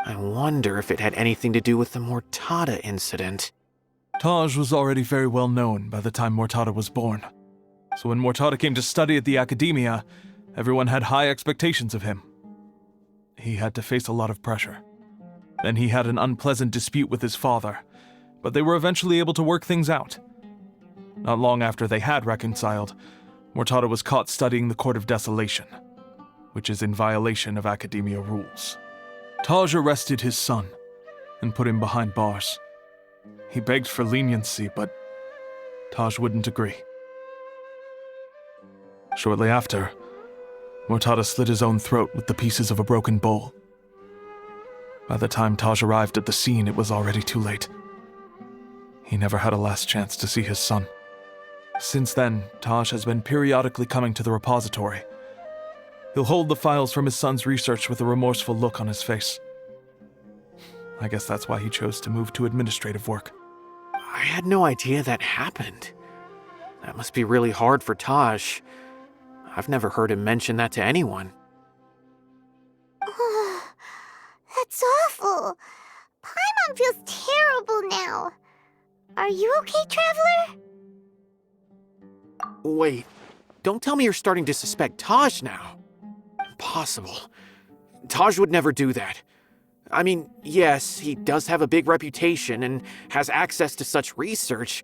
I wonder if it had anything to do with the Mortada incident.
Taj was already very well known by the time Mortada was born. So when Mortada came to study at the Akademiya, everyone had high expectations of him. He had to face a lot of pressure. Then he had an unpleasant dispute with his father, but they were eventually able to work things out. Not long after they had reconciled, Mortada was caught studying the Court of Desolation, which is in violation of Akademiya rules. Taj arrested his son and put him behind bars. He begged for leniency, but Taj wouldn't agree. Shortly after, Mortada slit his own throat with the pieces of a broken bowl. By the time Taj arrived at the scene, it was already too late. He never had a last chance to see his son. Since then, Taj has been periodically coming to the repository. He'll hold the files from his son's research with a remorseful look on his face. I guess that's why he chose to move to administrative work.
I had no idea that happened. That must be really hard for Taj. I've never heard him mention that to anyone.
That's awful. Paimon feels terrible now. Are you okay, Traveler?
Wait, don't tell me you're starting to suspect Taj now. Impossible. Taj would never do that. I mean, yes, he does have a big reputation and has access to such research,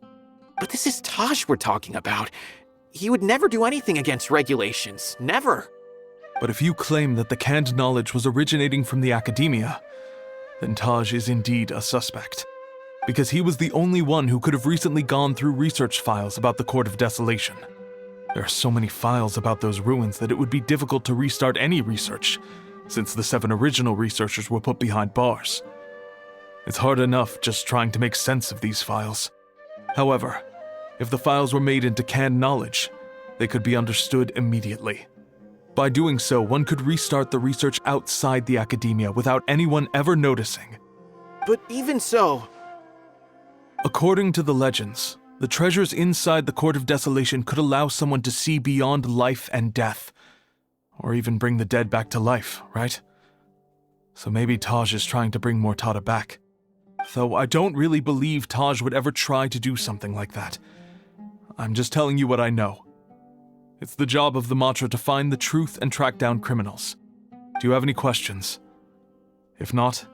but this is Taj we're talking about. He would never do anything against regulations. Never.
But if you claim that the canned knowledge was originating from the Akademiya, then Taj is indeed a suspect. Because he was the only one who could have recently gone through research files about the Court of Desolation. There are so many files about those ruins that it would be difficult to restart any research, since the 7 original researchers were put behind bars. It's hard enough just trying to make sense of these files. However, if the files were made into canned knowledge, they could be understood immediately. By doing so, one could restart the research outside the Akademiya without anyone ever noticing.
But even so...
According to the legends, the treasures inside the Court of Desolation could allow someone to see beyond life and death. Or even bring the dead back to life, right? So maybe Taj is trying to bring Mortada back. Though I don't really believe Taj would ever try to do something like that. I'm just telling you what I know. It's the job of the Matra to find the truth and track down criminals. Do you have any questions? If not,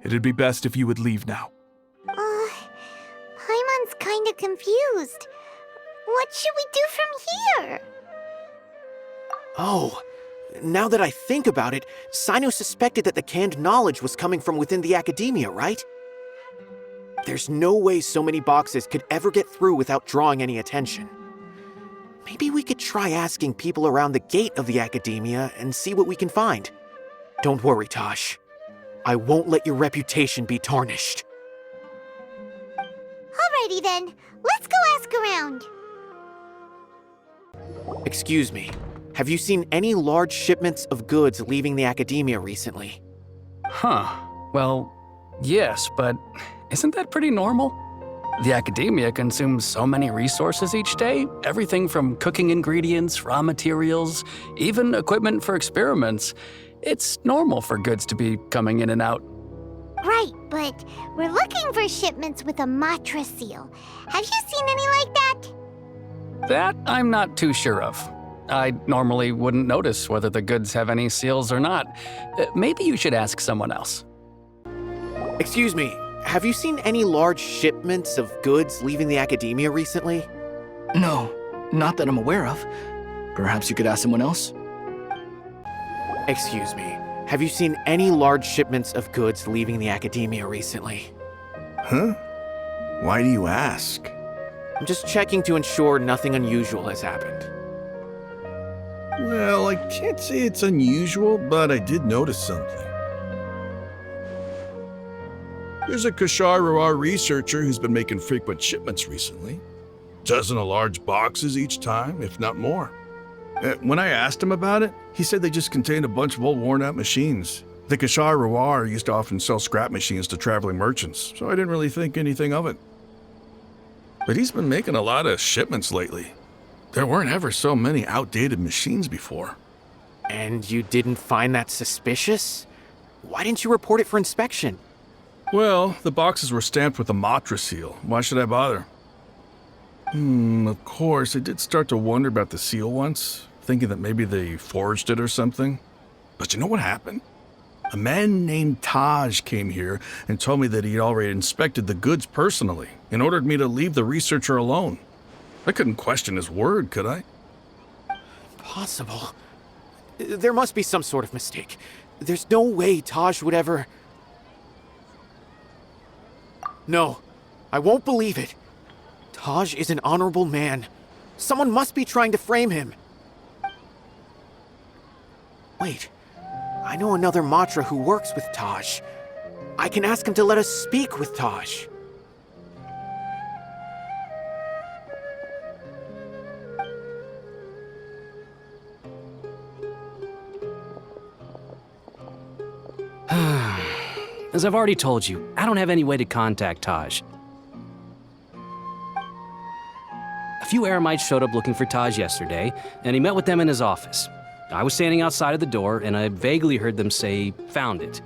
it'd be best if you would leave now.
Paimon's kinda confused. What should we do from here?
Oh, now that I think about it, Cyno suspected that the canned knowledge was coming from within the Akademiya, right? There's no way so many boxes could ever get through without drawing any attention. Maybe we could try asking people around the gate of the Akademiya and see what we can find. Don't worry, Taj. I won't let your reputation be tarnished.
Alrighty then, let's go ask around.
Excuse me. have you seen any large shipments of goods leaving the Akademiya recently?
Huh. Well, yes, but isn't that pretty normal? The Akademiya consumes so many resources each day, everything from cooking ingredients, raw materials, even equipment for experiments. It's normal for goods to be coming in and out.
Right, but we're looking for shipments with a Matra seal. Have you seen any like that?
That I'm not too sure of. I normally wouldn't notice whether the goods have any seals or not. Maybe you should ask someone else.
Excuse me, have you seen any large shipments of goods leaving the Akademiya recently?
No, not that I'm aware of. Perhaps you could ask someone else?
Excuse me, have you seen any large shipments of goods leaving the Akademiya recently?
Huh? Why do you ask?
I'm just checking to ensure nothing unusual has happened.
Well, I can't say it's unusual, but I did notice something. There's a Kashar researcher who's been making frequent shipments recently. Dozen of large boxes each time, if not more. When I asked him about it, he said they just contained a bunch of old worn-out machines. The Kashar used to often sell scrap machines to traveling merchants, so I didn't really think anything of it. But he's been making a lot of shipments lately. There weren't ever so many outdated machines before.
And you didn't find that suspicious? Why didn't you report it for inspection?
Well, the boxes were stamped with a Matra seal. Why should I bother? Of course, I did start to wonder about the seal once, thinking that maybe they forged it or something. But you know what happened? A man named Taj came here and told me that he'd already inspected the goods personally and ordered me to leave the researcher alone. I couldn't question his word, could I?
Possible. There must be some sort of mistake. There's no way Taj would ever... No, I won't believe it. Taj is an honorable man. Someone must be trying to frame him. Wait, I know another Matra who works with Taj. I can ask him to let us speak with Taj.
As I've already told you, I don't have any way to contact Taj. A few Eremites showed up looking for Taj yesterday, and he met with them in his office. I was standing outside of the door, and I vaguely heard them say, "Found it."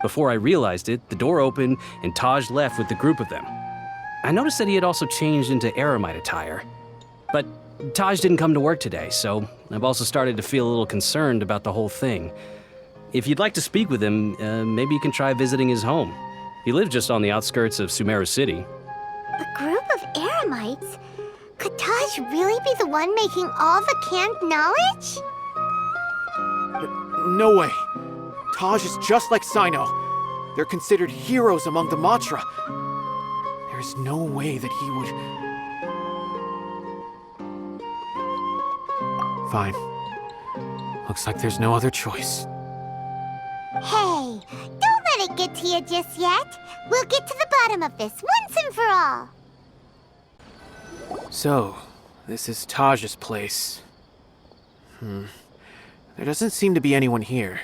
Before I realized it, the door opened, and Taj left with the group of them. I noticed that he had also changed into Eremite attire. But Taj didn't come to work today, so I've also started to feel a little concerned about the whole thing. If you'd like to speak with him, maybe you can try visiting his home. He lives just on the outskirts of Sumeru City.
A group of Eremites? Could Taj really be the one making all the canned knowledge?
No way. Taj is just like Cyno. They're considered heroes among the Matra. There's no way that he would... Fine. Looks like there's no other choice.
Hey, don't let it get to you just yet. We'll get to the bottom of this once and for all.
So, this is Taj's place. There doesn't seem to be anyone here.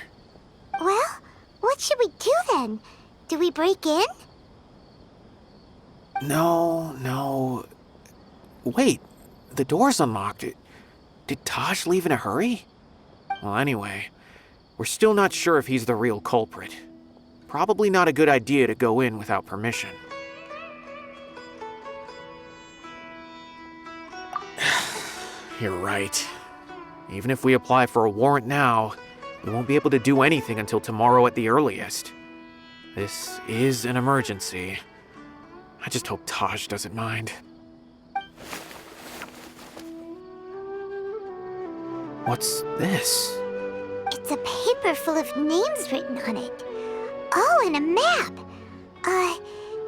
Well, what should we do then? Do we break in?
No. Wait, the door's unlocked. Did Taj leave in a hurry? Well, anyway, we're still not sure if he's the real culprit. Probably not a good idea to go in without permission. You're right. Even if we apply for a warrant now, we won't be able to do anything until tomorrow at the earliest. This is an emergency. I just hope Taj doesn't mind. What's this?
It's a paper full of names written on it. Oh, and a map.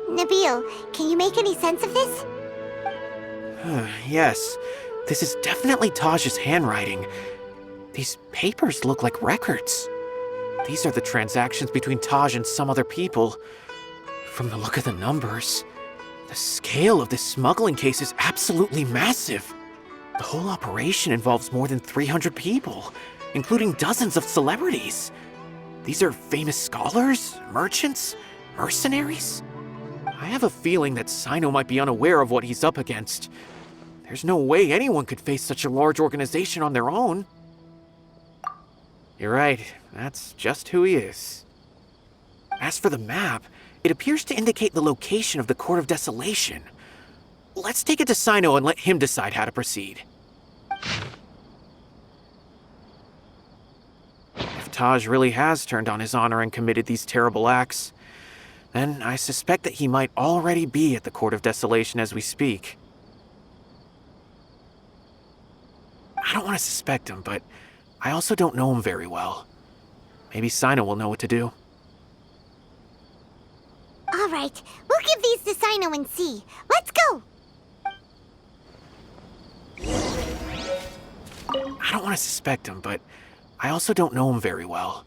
Nabil, can you make any sense of this?
Yes, this is definitely Taj's handwriting. These papers look like records. These are the transactions between Taj and some other people. From the look of the numbers, the scale of this smuggling case is absolutely massive. The whole operation involves more than 300 people, including dozens of celebrities. These are famous scholars, merchants, mercenaries. I have a feeling that Cyno might be unaware of what he's up against. There's no way anyone could face such a large organization on their own. You're right, that's just who he is. As for the map, it appears to indicate the location of the Court of Desolation. Let's take it to Cyno and let him decide how to proceed. If Taj really has turned on his honor and committed these terrible acts, then I suspect that he might already be at the Court of Desolation as we speak. I don't want to suspect him, but I also don't know him very well. Maybe Cyno will know what to do.
All right, we'll give these to Cyno and see. Let's go!
I don't want to suspect him, but I also don't know him very well.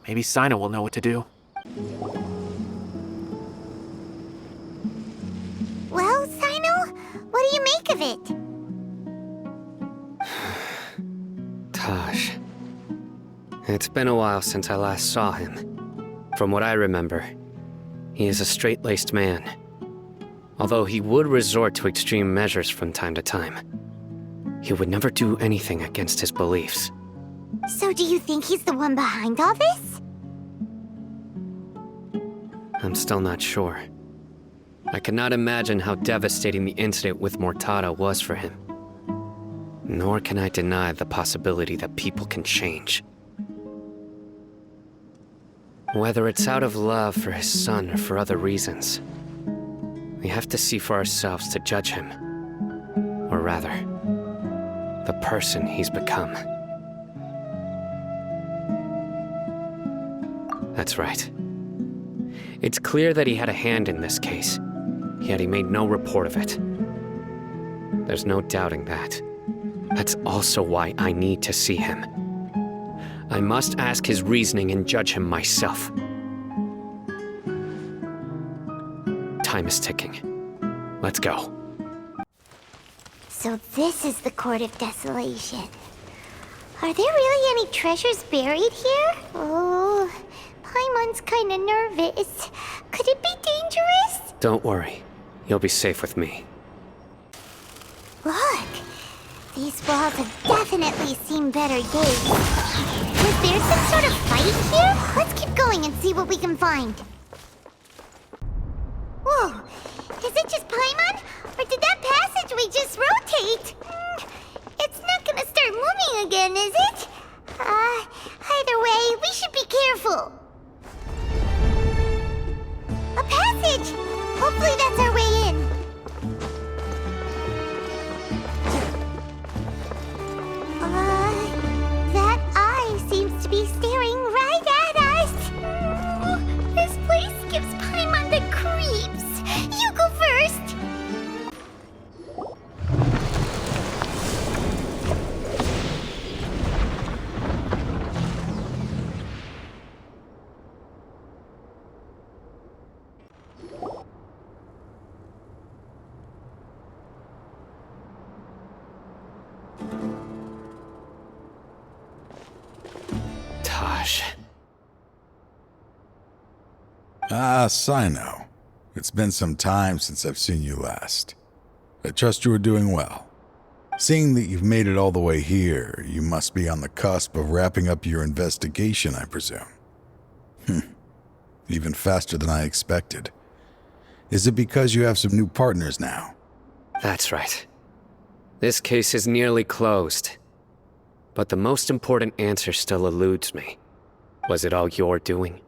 Maybe Cyno will know what to do.
Well, Cyno, what do you make of it?
Taj. It's been a while since I last saw him. From what I remember, he is a straight-laced man. Although he would resort to extreme measures from time to time, he would never do anything against his beliefs.
So do you think he's the one behind all this?
I'm still not sure. I cannot imagine how devastating the incident with Mortada was for him. Nor can I deny the possibility that people can change. Whether it's out of love for his son or for other reasons, we have to see for ourselves to judge him. Or rather, the person he's become. That's right. It's clear that he had a hand in this case, yet he made no report of it. There's no doubting that. That's also why I need to see him. I must ask his reasoning and judge him myself. Time is ticking. Let's go.
So this is the Court of Desolation. Are there really any treasures buried here? Oh, Paimon's kinda nervous. Could it be dangerous?
Don't worry. You'll be safe with me.
Look, these walls have definitely seen better days. Was there some sort of fight here? Let's keep going and see what we can find. Whoa, is it just Paimon? Or did that passageway just rotate? It's not gonna start moving again, is it? Either way, we should be careful. A passage! Hopefully that's our way in. That eye seems to be staring right at us. This place gives Paimon the creeps. You go first.
Ah, Cyno. It's been some time since I've seen you last. I trust you are doing well. Seeing that you've made it all the way here, you must be on the cusp of wrapping up your investigation, I presume. Even faster than I expected. Is it because you have some new partners now?
That's right. This case is nearly closed. But the most important answer still eludes me. Was it all your doing?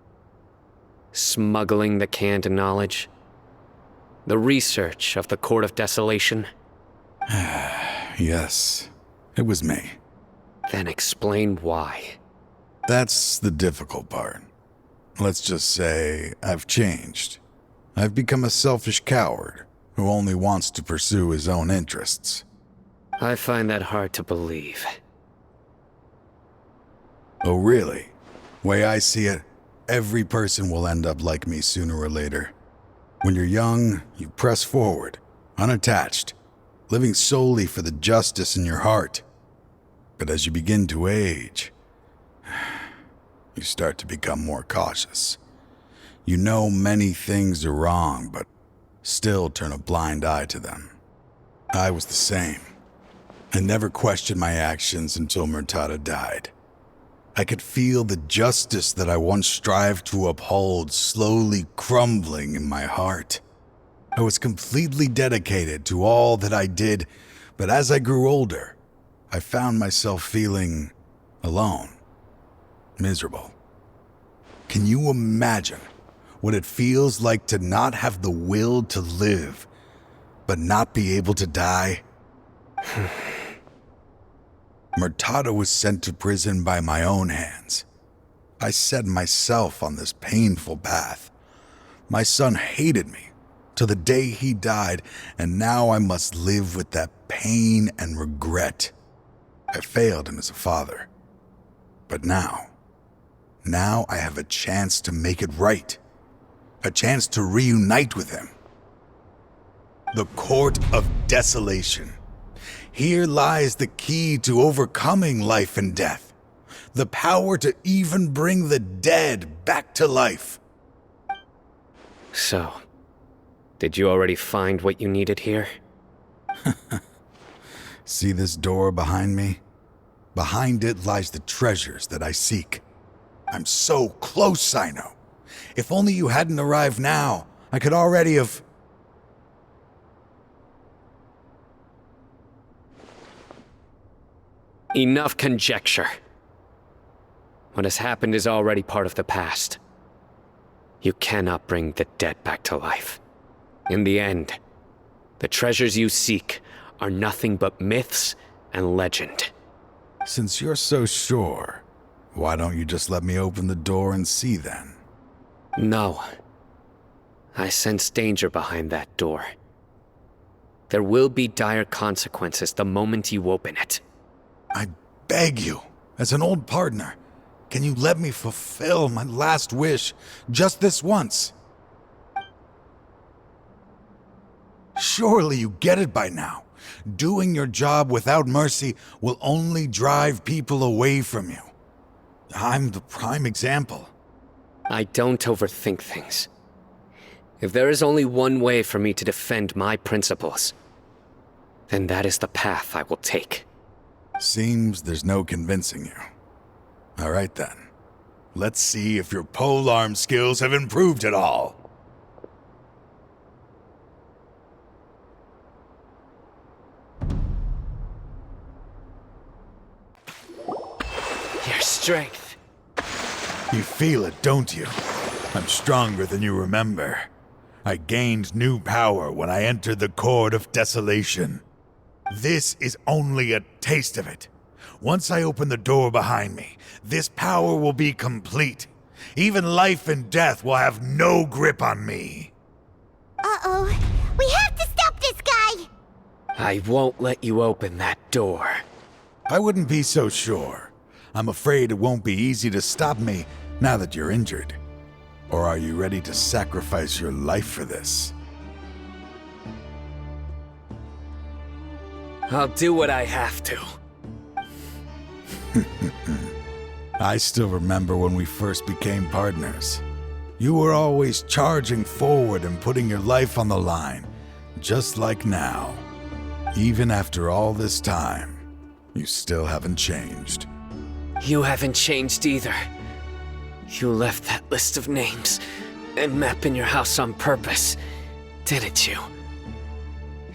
Smuggling the canned knowledge? The research of the Court of Desolation?
Yes, it was me.
Then explain why.
That's the difficult part. Let's just say I've changed. I've become a selfish coward who only wants to pursue his own interests.
I find that hard to believe.
Oh, really? Way I see it, every person will end up like me sooner or later. When you're young, you press forward, unattached.
living solely for the justice in your heart. But as you begin to age, you start to become more cautious. You know many things are wrong, but still turn a blind eye to them. I was the same. I never questioned my actions until Murtada died. I could feel the justice that I once strived to uphold slowly crumbling in my heart. I was completely dedicated to all that I did, but as I grew older, I found myself feeling alone, miserable. Can you imagine what it feels like to not have the will to live, but not be able to die? Murtada was sent to prison by my own hands. I set myself on this painful path. My son hated me till the day he died, and now I must live with that pain and regret. I failed him as a father. But now I have a chance to make it right. A chance to reunite with him. The Court of Desolation. Here lies the key to overcoming life and death. The power to even bring the dead back to life.
So, did you already find what you needed here?
See this door behind me? Behind it lies the treasures that I seek. I'm so close, Cyno. If only you hadn't arrived now, I could already have...
Enough conjecture. What has happened is already part of the past. You cannot bring the dead back to life. In the end, the treasures you seek are nothing but myths and legend.
Since you're so sure, why don't you just let me open the door and see then?
No. I sense danger behind that door. There will be dire consequences the moment you open it.
I beg you, as an old partner, can you let me fulfill my last wish just this once? Surely you get it by now. Doing your job without mercy will only drive people away from you. I'm the prime example.
I don't overthink things. If there is only one way for me to defend my principles, then that is the path I will take.
Seems there's no convincing you. All right then. Let's see if your polearm skills have improved at all.
Your strength.
You feel it, don't you? I'm stronger than you remember. I gained new power when I entered the Court of Desolation. This is only a taste of it. Once I open the door behind me, this power will be complete. Even life and death will have no grip on me.
Uh-oh. We have to stop this guy!
I won't let you open that door.
I wouldn't be so sure. I'm afraid it won't be easy to stop me now that you're injured. Or are you ready to sacrifice your life for this?
I'll do what I have to.
I still remember when we first became partners. You were always charging forward and putting your life on the line, just like now. Even after all this time, you still haven't changed.
You haven't changed either. You left that list of names and map in your house on purpose, didn't you?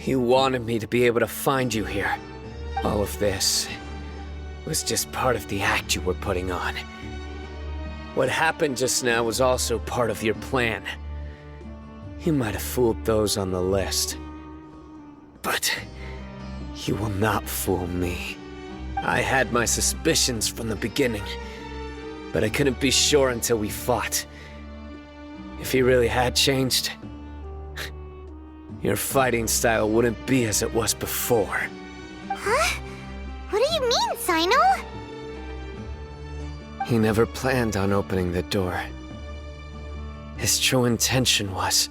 You wanted me to be able to find you here. All of this was just part of the act you were putting on. What happened just now was also part of your plan. You might have fooled those on the list, but you will not fool me. I had my suspicions from the beginning, but I couldn't be sure until we fought. If he really had changed, your fighting style wouldn't be as it was before.
Huh? What do you mean, Cyno?
He never planned on opening the door. His true intention was...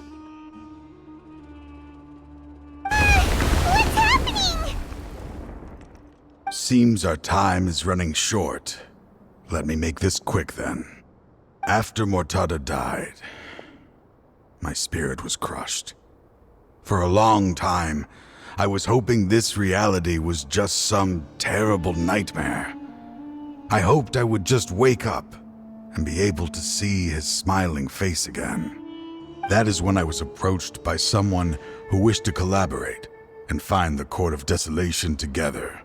What's happening?
seems our time is running short. Let me make this quick then. After Mortada died, my spirit was crushed. For a long time, I was hoping this reality was just some terrible nightmare. I hoped I would just wake up and be able to see his smiling face again. That is when I was approached by someone who wished to collaborate and find the Court of Desolation together.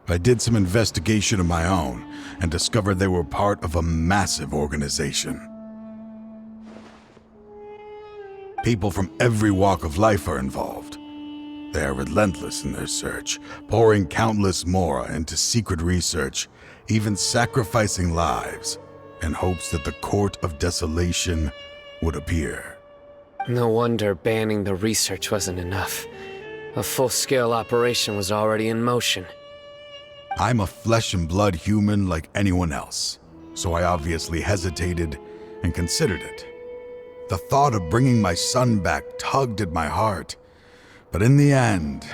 I did some investigation of my own and discovered they were part of a massive organization. People from every walk of life are involved. They are relentless in their search, pouring countless Mora into secret research, even sacrificing lives in hopes that the Court of Desolation would appear.
No wonder banning the research wasn't enough. A full-scale operation was already in motion.
I'm a flesh and blood human like anyone else, so I obviously hesitated and considered it. The thought of bringing my son back tugged at my heart, but in the end,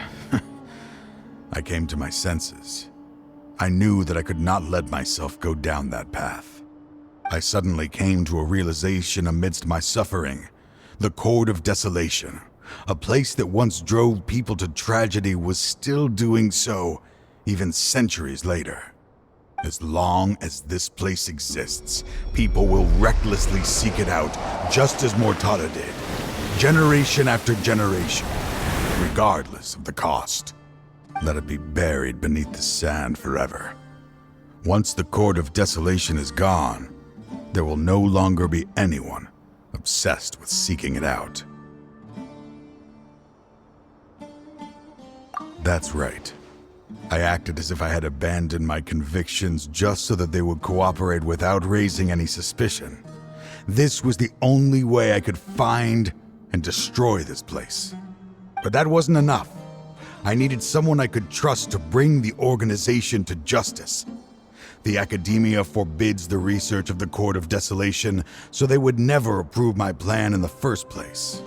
I came to my senses. I knew that I could not let myself go down that path. I suddenly came to a realization amidst my suffering. The Court of Desolation, a place that once drove people to tragedy, was still doing so even centuries later. As long as this place exists, people will recklessly seek it out, just as Mortada did, generation after generation, regardless of the cost. Let it be buried beneath the sand forever. Once the Court of Desolation is gone, there will no longer be anyone obsessed with seeking it out. That's right. I acted as if I had abandoned my convictions just so that they would cooperate without raising any suspicion. This was the only way I could find and destroy this place. But that wasn't enough. I needed someone I could trust to bring the organization to justice. The Akademiya forbids the research of the Court of Desolation, so they would never approve my plan in the first place.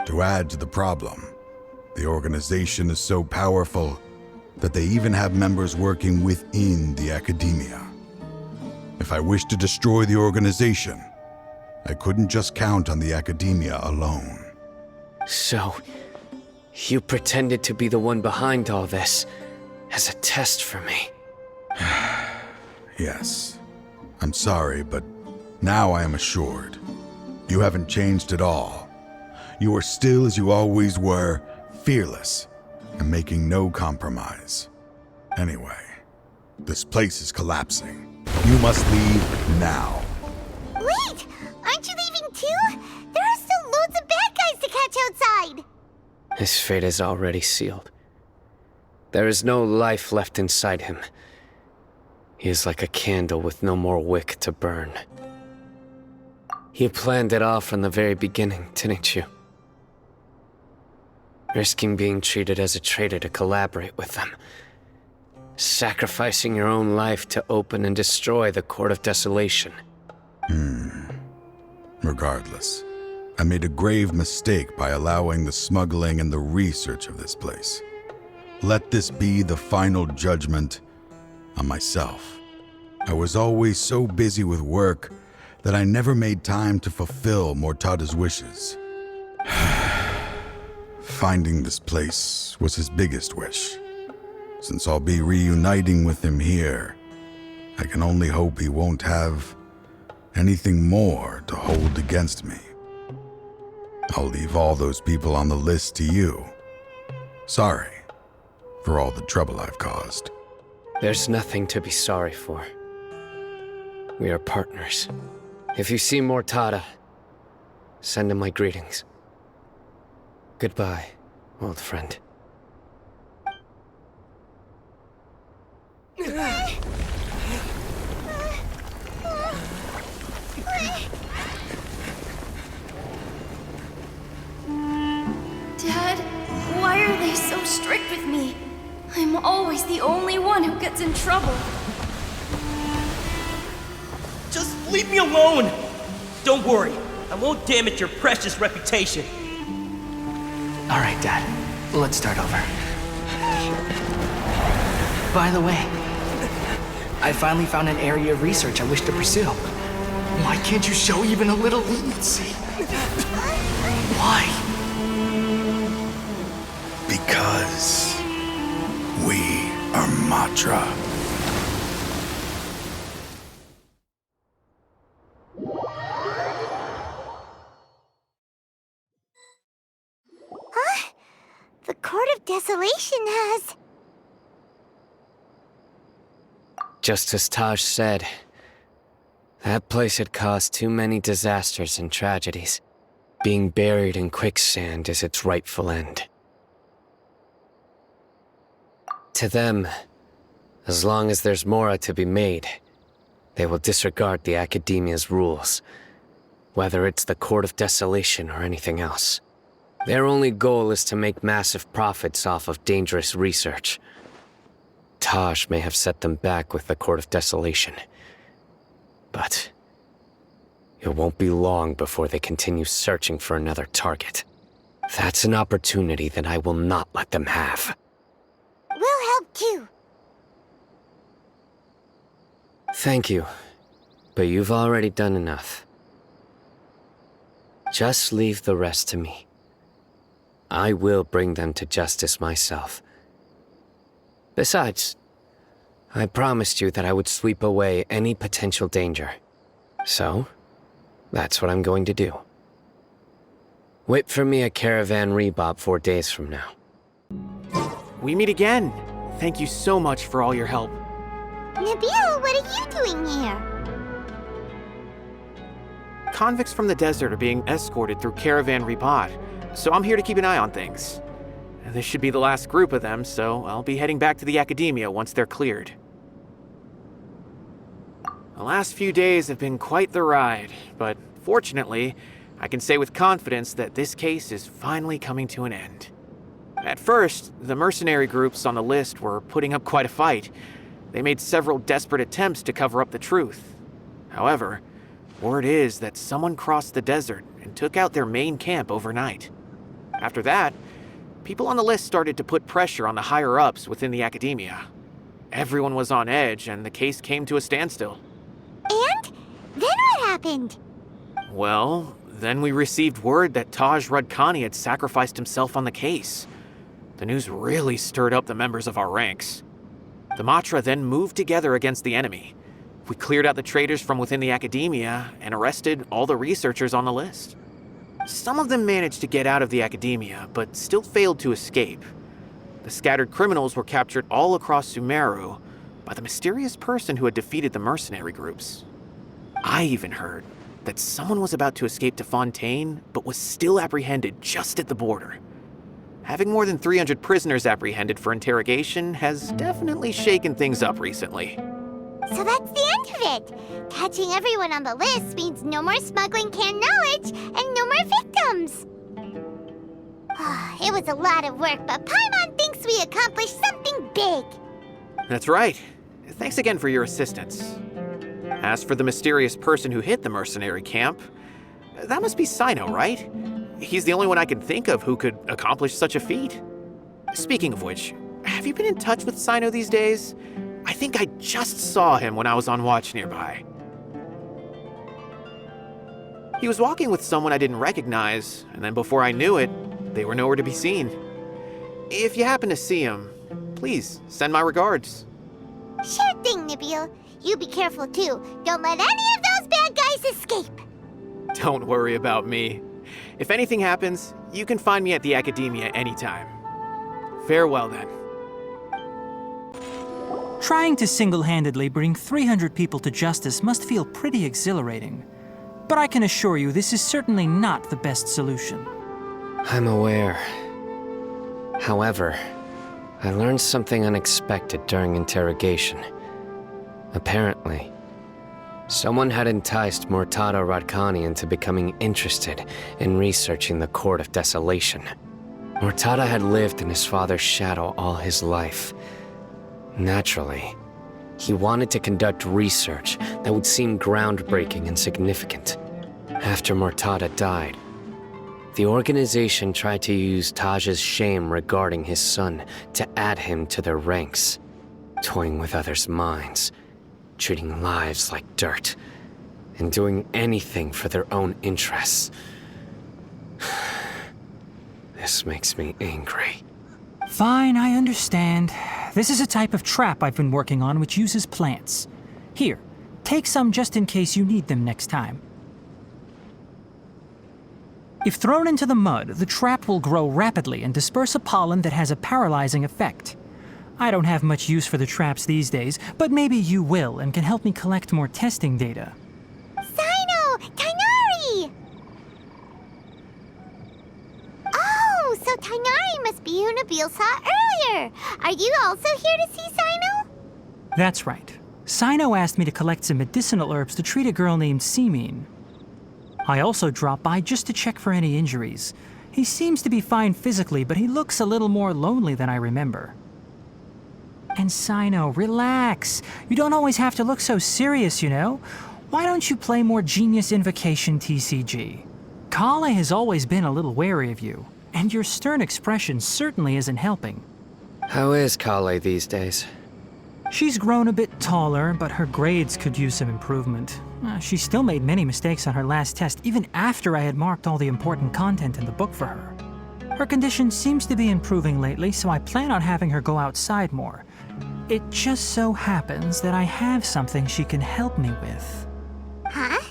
To add to the problem, the organization is so powerful that they even have members working within the Akademiya. If I wished to destroy the organization, I couldn't just count on the Akademiya alone.
So, you pretended to be the one behind all this, as a test for me.
Yes. I'm sorry, but now I am assured. You haven't changed at all. You are still as you always were, fearless, and making no compromise. Anyway, this place is collapsing. You must leave now.
Wait! Aren't you leaving too? There are still loads of bad guys to catch outside!
His fate is already sealed. There is no life left inside him. He is like a candle with no more wick to burn. You planned it all from the very beginning, didn't you? Risking being treated as a traitor to collaborate with them. Sacrificing your own life to open and destroy the Court of Desolation.
Regardless, I made a grave mistake by allowing the smuggling and the research of this place. Let this be the final judgment on myself. I was always so busy with work that I never made time to fulfill Mortada's wishes. Finding this place was his biggest wish. Since I'll be reuniting with him here, I can only hope he won't have anything more to hold against me. I'll leave all those people on the list to you. Sorry for all the trouble I've caused.
There's nothing to be sorry for. We are partners. If you see Mortada, send him my greetings. Goodbye, old friend.
Dad, why are they so strict with me? I'm always the only one who gets in trouble.
Just leave me alone! Don't worry, I won't damage your precious reputation.
All right, Dad. Let's start over.
By the way, I finally found an area of research I wish to pursue. Why can't you show even a little leniency? Why?
Because we are Matra.
Huh? The Court of Desolation has...
Just as Taj said, that place had caused too many disasters and tragedies. Being buried in quicksand is its rightful end. To them, as long as there's Mora to be made, they will disregard the Akademiya's rules, whether it's the Court of Desolation or anything else. Their only goal is to make massive profits off of dangerous research. Taj may have set them back with the Court of Desolation, but it won't be long before they continue searching for another target. That's an opportunity that I will not let them have.
We'll help too.
Thank you, but you've already done enough. Just leave the rest to me. I will bring them to justice myself. Besides, I promised you that I would sweep away any potential danger. So, that's what I'm going to do. Wait for me at Caravan Ribat 4 days from now.
We meet again. Thank you so much for all your help.
Nabil, what are you doing here?
Convicts from the desert are being escorted through Caravan Ribat, so I'm here to keep an eye on things. This should be the last group of them, so I'll be heading back to the Akademiya once they're cleared. The last few days have been quite the ride, but fortunately, I can say with confidence that this case is finally coming to an end. At first, the mercenary groups on the list were putting up quite a fight. They made several desperate attempts to cover up the truth. However, word is that someone crossed the desert and took out their main camp overnight. After that, people on the list started to put pressure on the higher-ups within the Akademiya. Everyone was on edge, and the case came to a standstill.
And? Then what happened?
Well, then we received word that Taj Rudkani had sacrificed himself on the case. The news really stirred up the members of our ranks. The Matra then moved together against the enemy. We cleared out the traitors from within the Akademiya and arrested all the researchers on the list. Some of them managed to get out of the Akademiya, but still failed to escape. The scattered criminals were captured all across Sumeru by the mysterious person who had defeated the mercenary groups. I even heard that someone was about to escape to Fontaine, but was still apprehended just at the border. Having more than 300 prisoners apprehended for interrogation has definitely shaken things up recently.
So that's the end of it. Catching everyone on the list means no more smuggling canned knowledge and no more victims. It was a lot of work, but Paimon thinks we accomplished something big.
That's right. Thanks again for your assistance. As for the mysterious person who hit the mercenary camp, that must be Cyno, right? He's the only one I can think of who could accomplish such a feat. Speaking of which, have you been in touch with Cyno these days? I think I just saw him when I was on watch nearby. He was walking with someone I didn't recognize, and then before I knew it, they were nowhere to be seen. If you happen to see him, please send my regards.
Sure thing, Nabil. You be careful too. Don't let any of those bad guys escape.
Don't worry about me. If anything happens, you can find me at the Akademiya anytime. Farewell then.
Trying to single-handedly bring 300 people to justice must feel pretty exhilarating. But I can assure you this is certainly not the best solution.
I'm aware. However, I learned something unexpected during interrogation. Apparently, someone had enticed Murtada Radkani into becoming interested in researching the Court of Desolation. Murtada had lived in his father's shadow all his life. Naturally, he wanted to conduct research that would seem groundbreaking and significant. After Murtada died, the organization tried to use Taj's shame regarding his son to add him to their ranks. toying with others' minds, treating lives like dirt, and doing anything for their own interests. This makes me angry.
Fine, I understand. This is a type of trap I've been working on which uses plants. Here, take some just in case you need them next time. If thrown into the mud, the trap will grow rapidly and disperse a pollen that has a paralyzing effect. I don't have much use for the traps these days, but maybe you will and can help me collect more testing data.
Cyno! Tighnari! Oh, so Tighnari must be who Nabil saw earlier. Are you also here to see Cyno?
That's right. Cyno asked me to collect some medicinal herbs to treat a girl named Semin. I also dropped by just to check for any injuries. He seems to be fine physically, but he looks a little more lonely than I remember. And Cyno, relax. You don't always have to look so serious, you know? Why don't you play more Genius Invocation TCG? Kale has always been a little wary of you, and your stern expression certainly isn't helping.
How is Kale these days?
She's grown a bit taller, but her grades could use some improvement. She still made many mistakes on her last test, even after I had marked all the important content in the book for her. Her condition seems to be improving lately, so I plan on having her go outside more. It just so happens that I have something she can help me with.
Huh?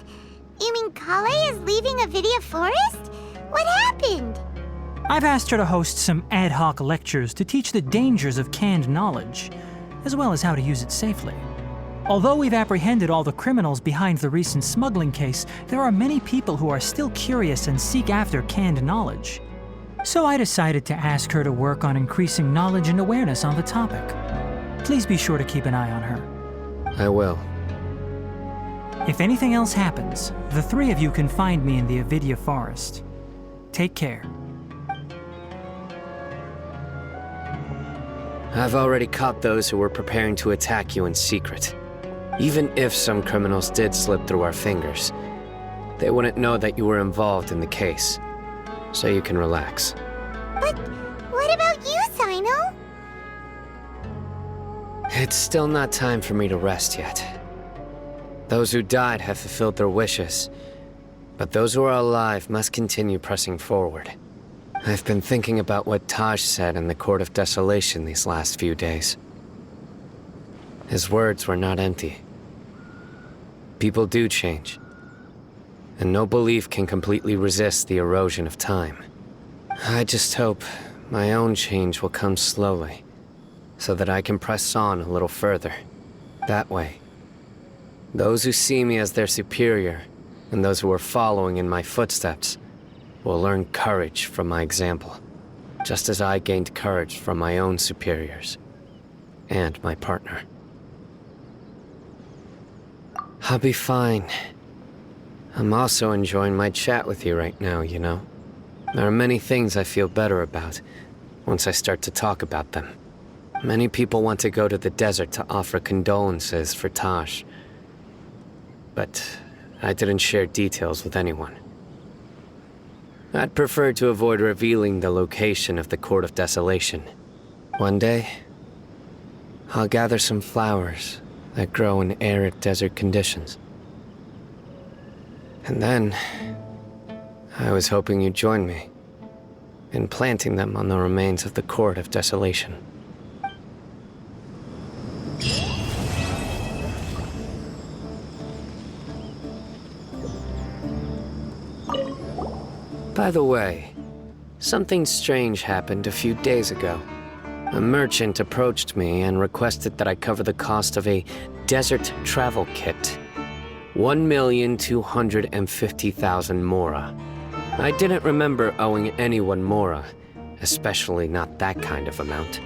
You mean Kale is leaving Avidia Forest? What happened?
I've asked her to host some ad hoc lectures to teach the dangers of canned knowledge, as well as how to use it safely. Although we've apprehended all the criminals behind the recent smuggling case, there are many people who are still curious and seek after canned knowledge. So I decided to ask her to work on increasing knowledge and awareness on the topic. Please be sure to keep an eye on her.
I will.
If anything else happens, the three of you can find me in the Avidia Forest. Take care.
I've already caught those who were preparing to attack you in secret. Even if some criminals did slip through our fingers, they wouldn't know that you were involved in the case. So you can relax.
But what about you, Cyno?
It's still not time for me to rest yet. Those who died have fulfilled their wishes, but those who are alive must continue pressing forward. I've been thinking about what Taj said in the Court of Desolation these last few days. His words were not empty. People do change, and no belief can completely resist the erosion of time. I just hope my own change will come slowly, so that I can press on a little further. That way, those who see me as their superior, and those who are following in my footsteps, will learn courage from my example, just as I gained courage from my own superiors, and my partner. I'll be fine. I'm also enjoying my chat with you right now, you know? There are many things I feel better about once I start to talk about them. Many people want to go to the desert to offer condolences for Taj, but I didn't share details with anyone. I'd prefer to avoid revealing the location of the Court of Desolation. One day, I'll gather some flowers that grow in arid desert conditions. And then, I was hoping you'd join me in planting them on the remains of the Court of Desolation. By the way, something strange happened a few days ago. A merchant approached me and requested that I cover the cost of a desert travel kit. 1,250,000 Mora. I didn't remember owing anyone Mora, especially not that kind of amount.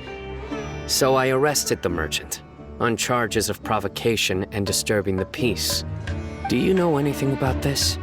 So I arrested the merchant, on charges of provocation and disturbing the peace. Do you know anything about this?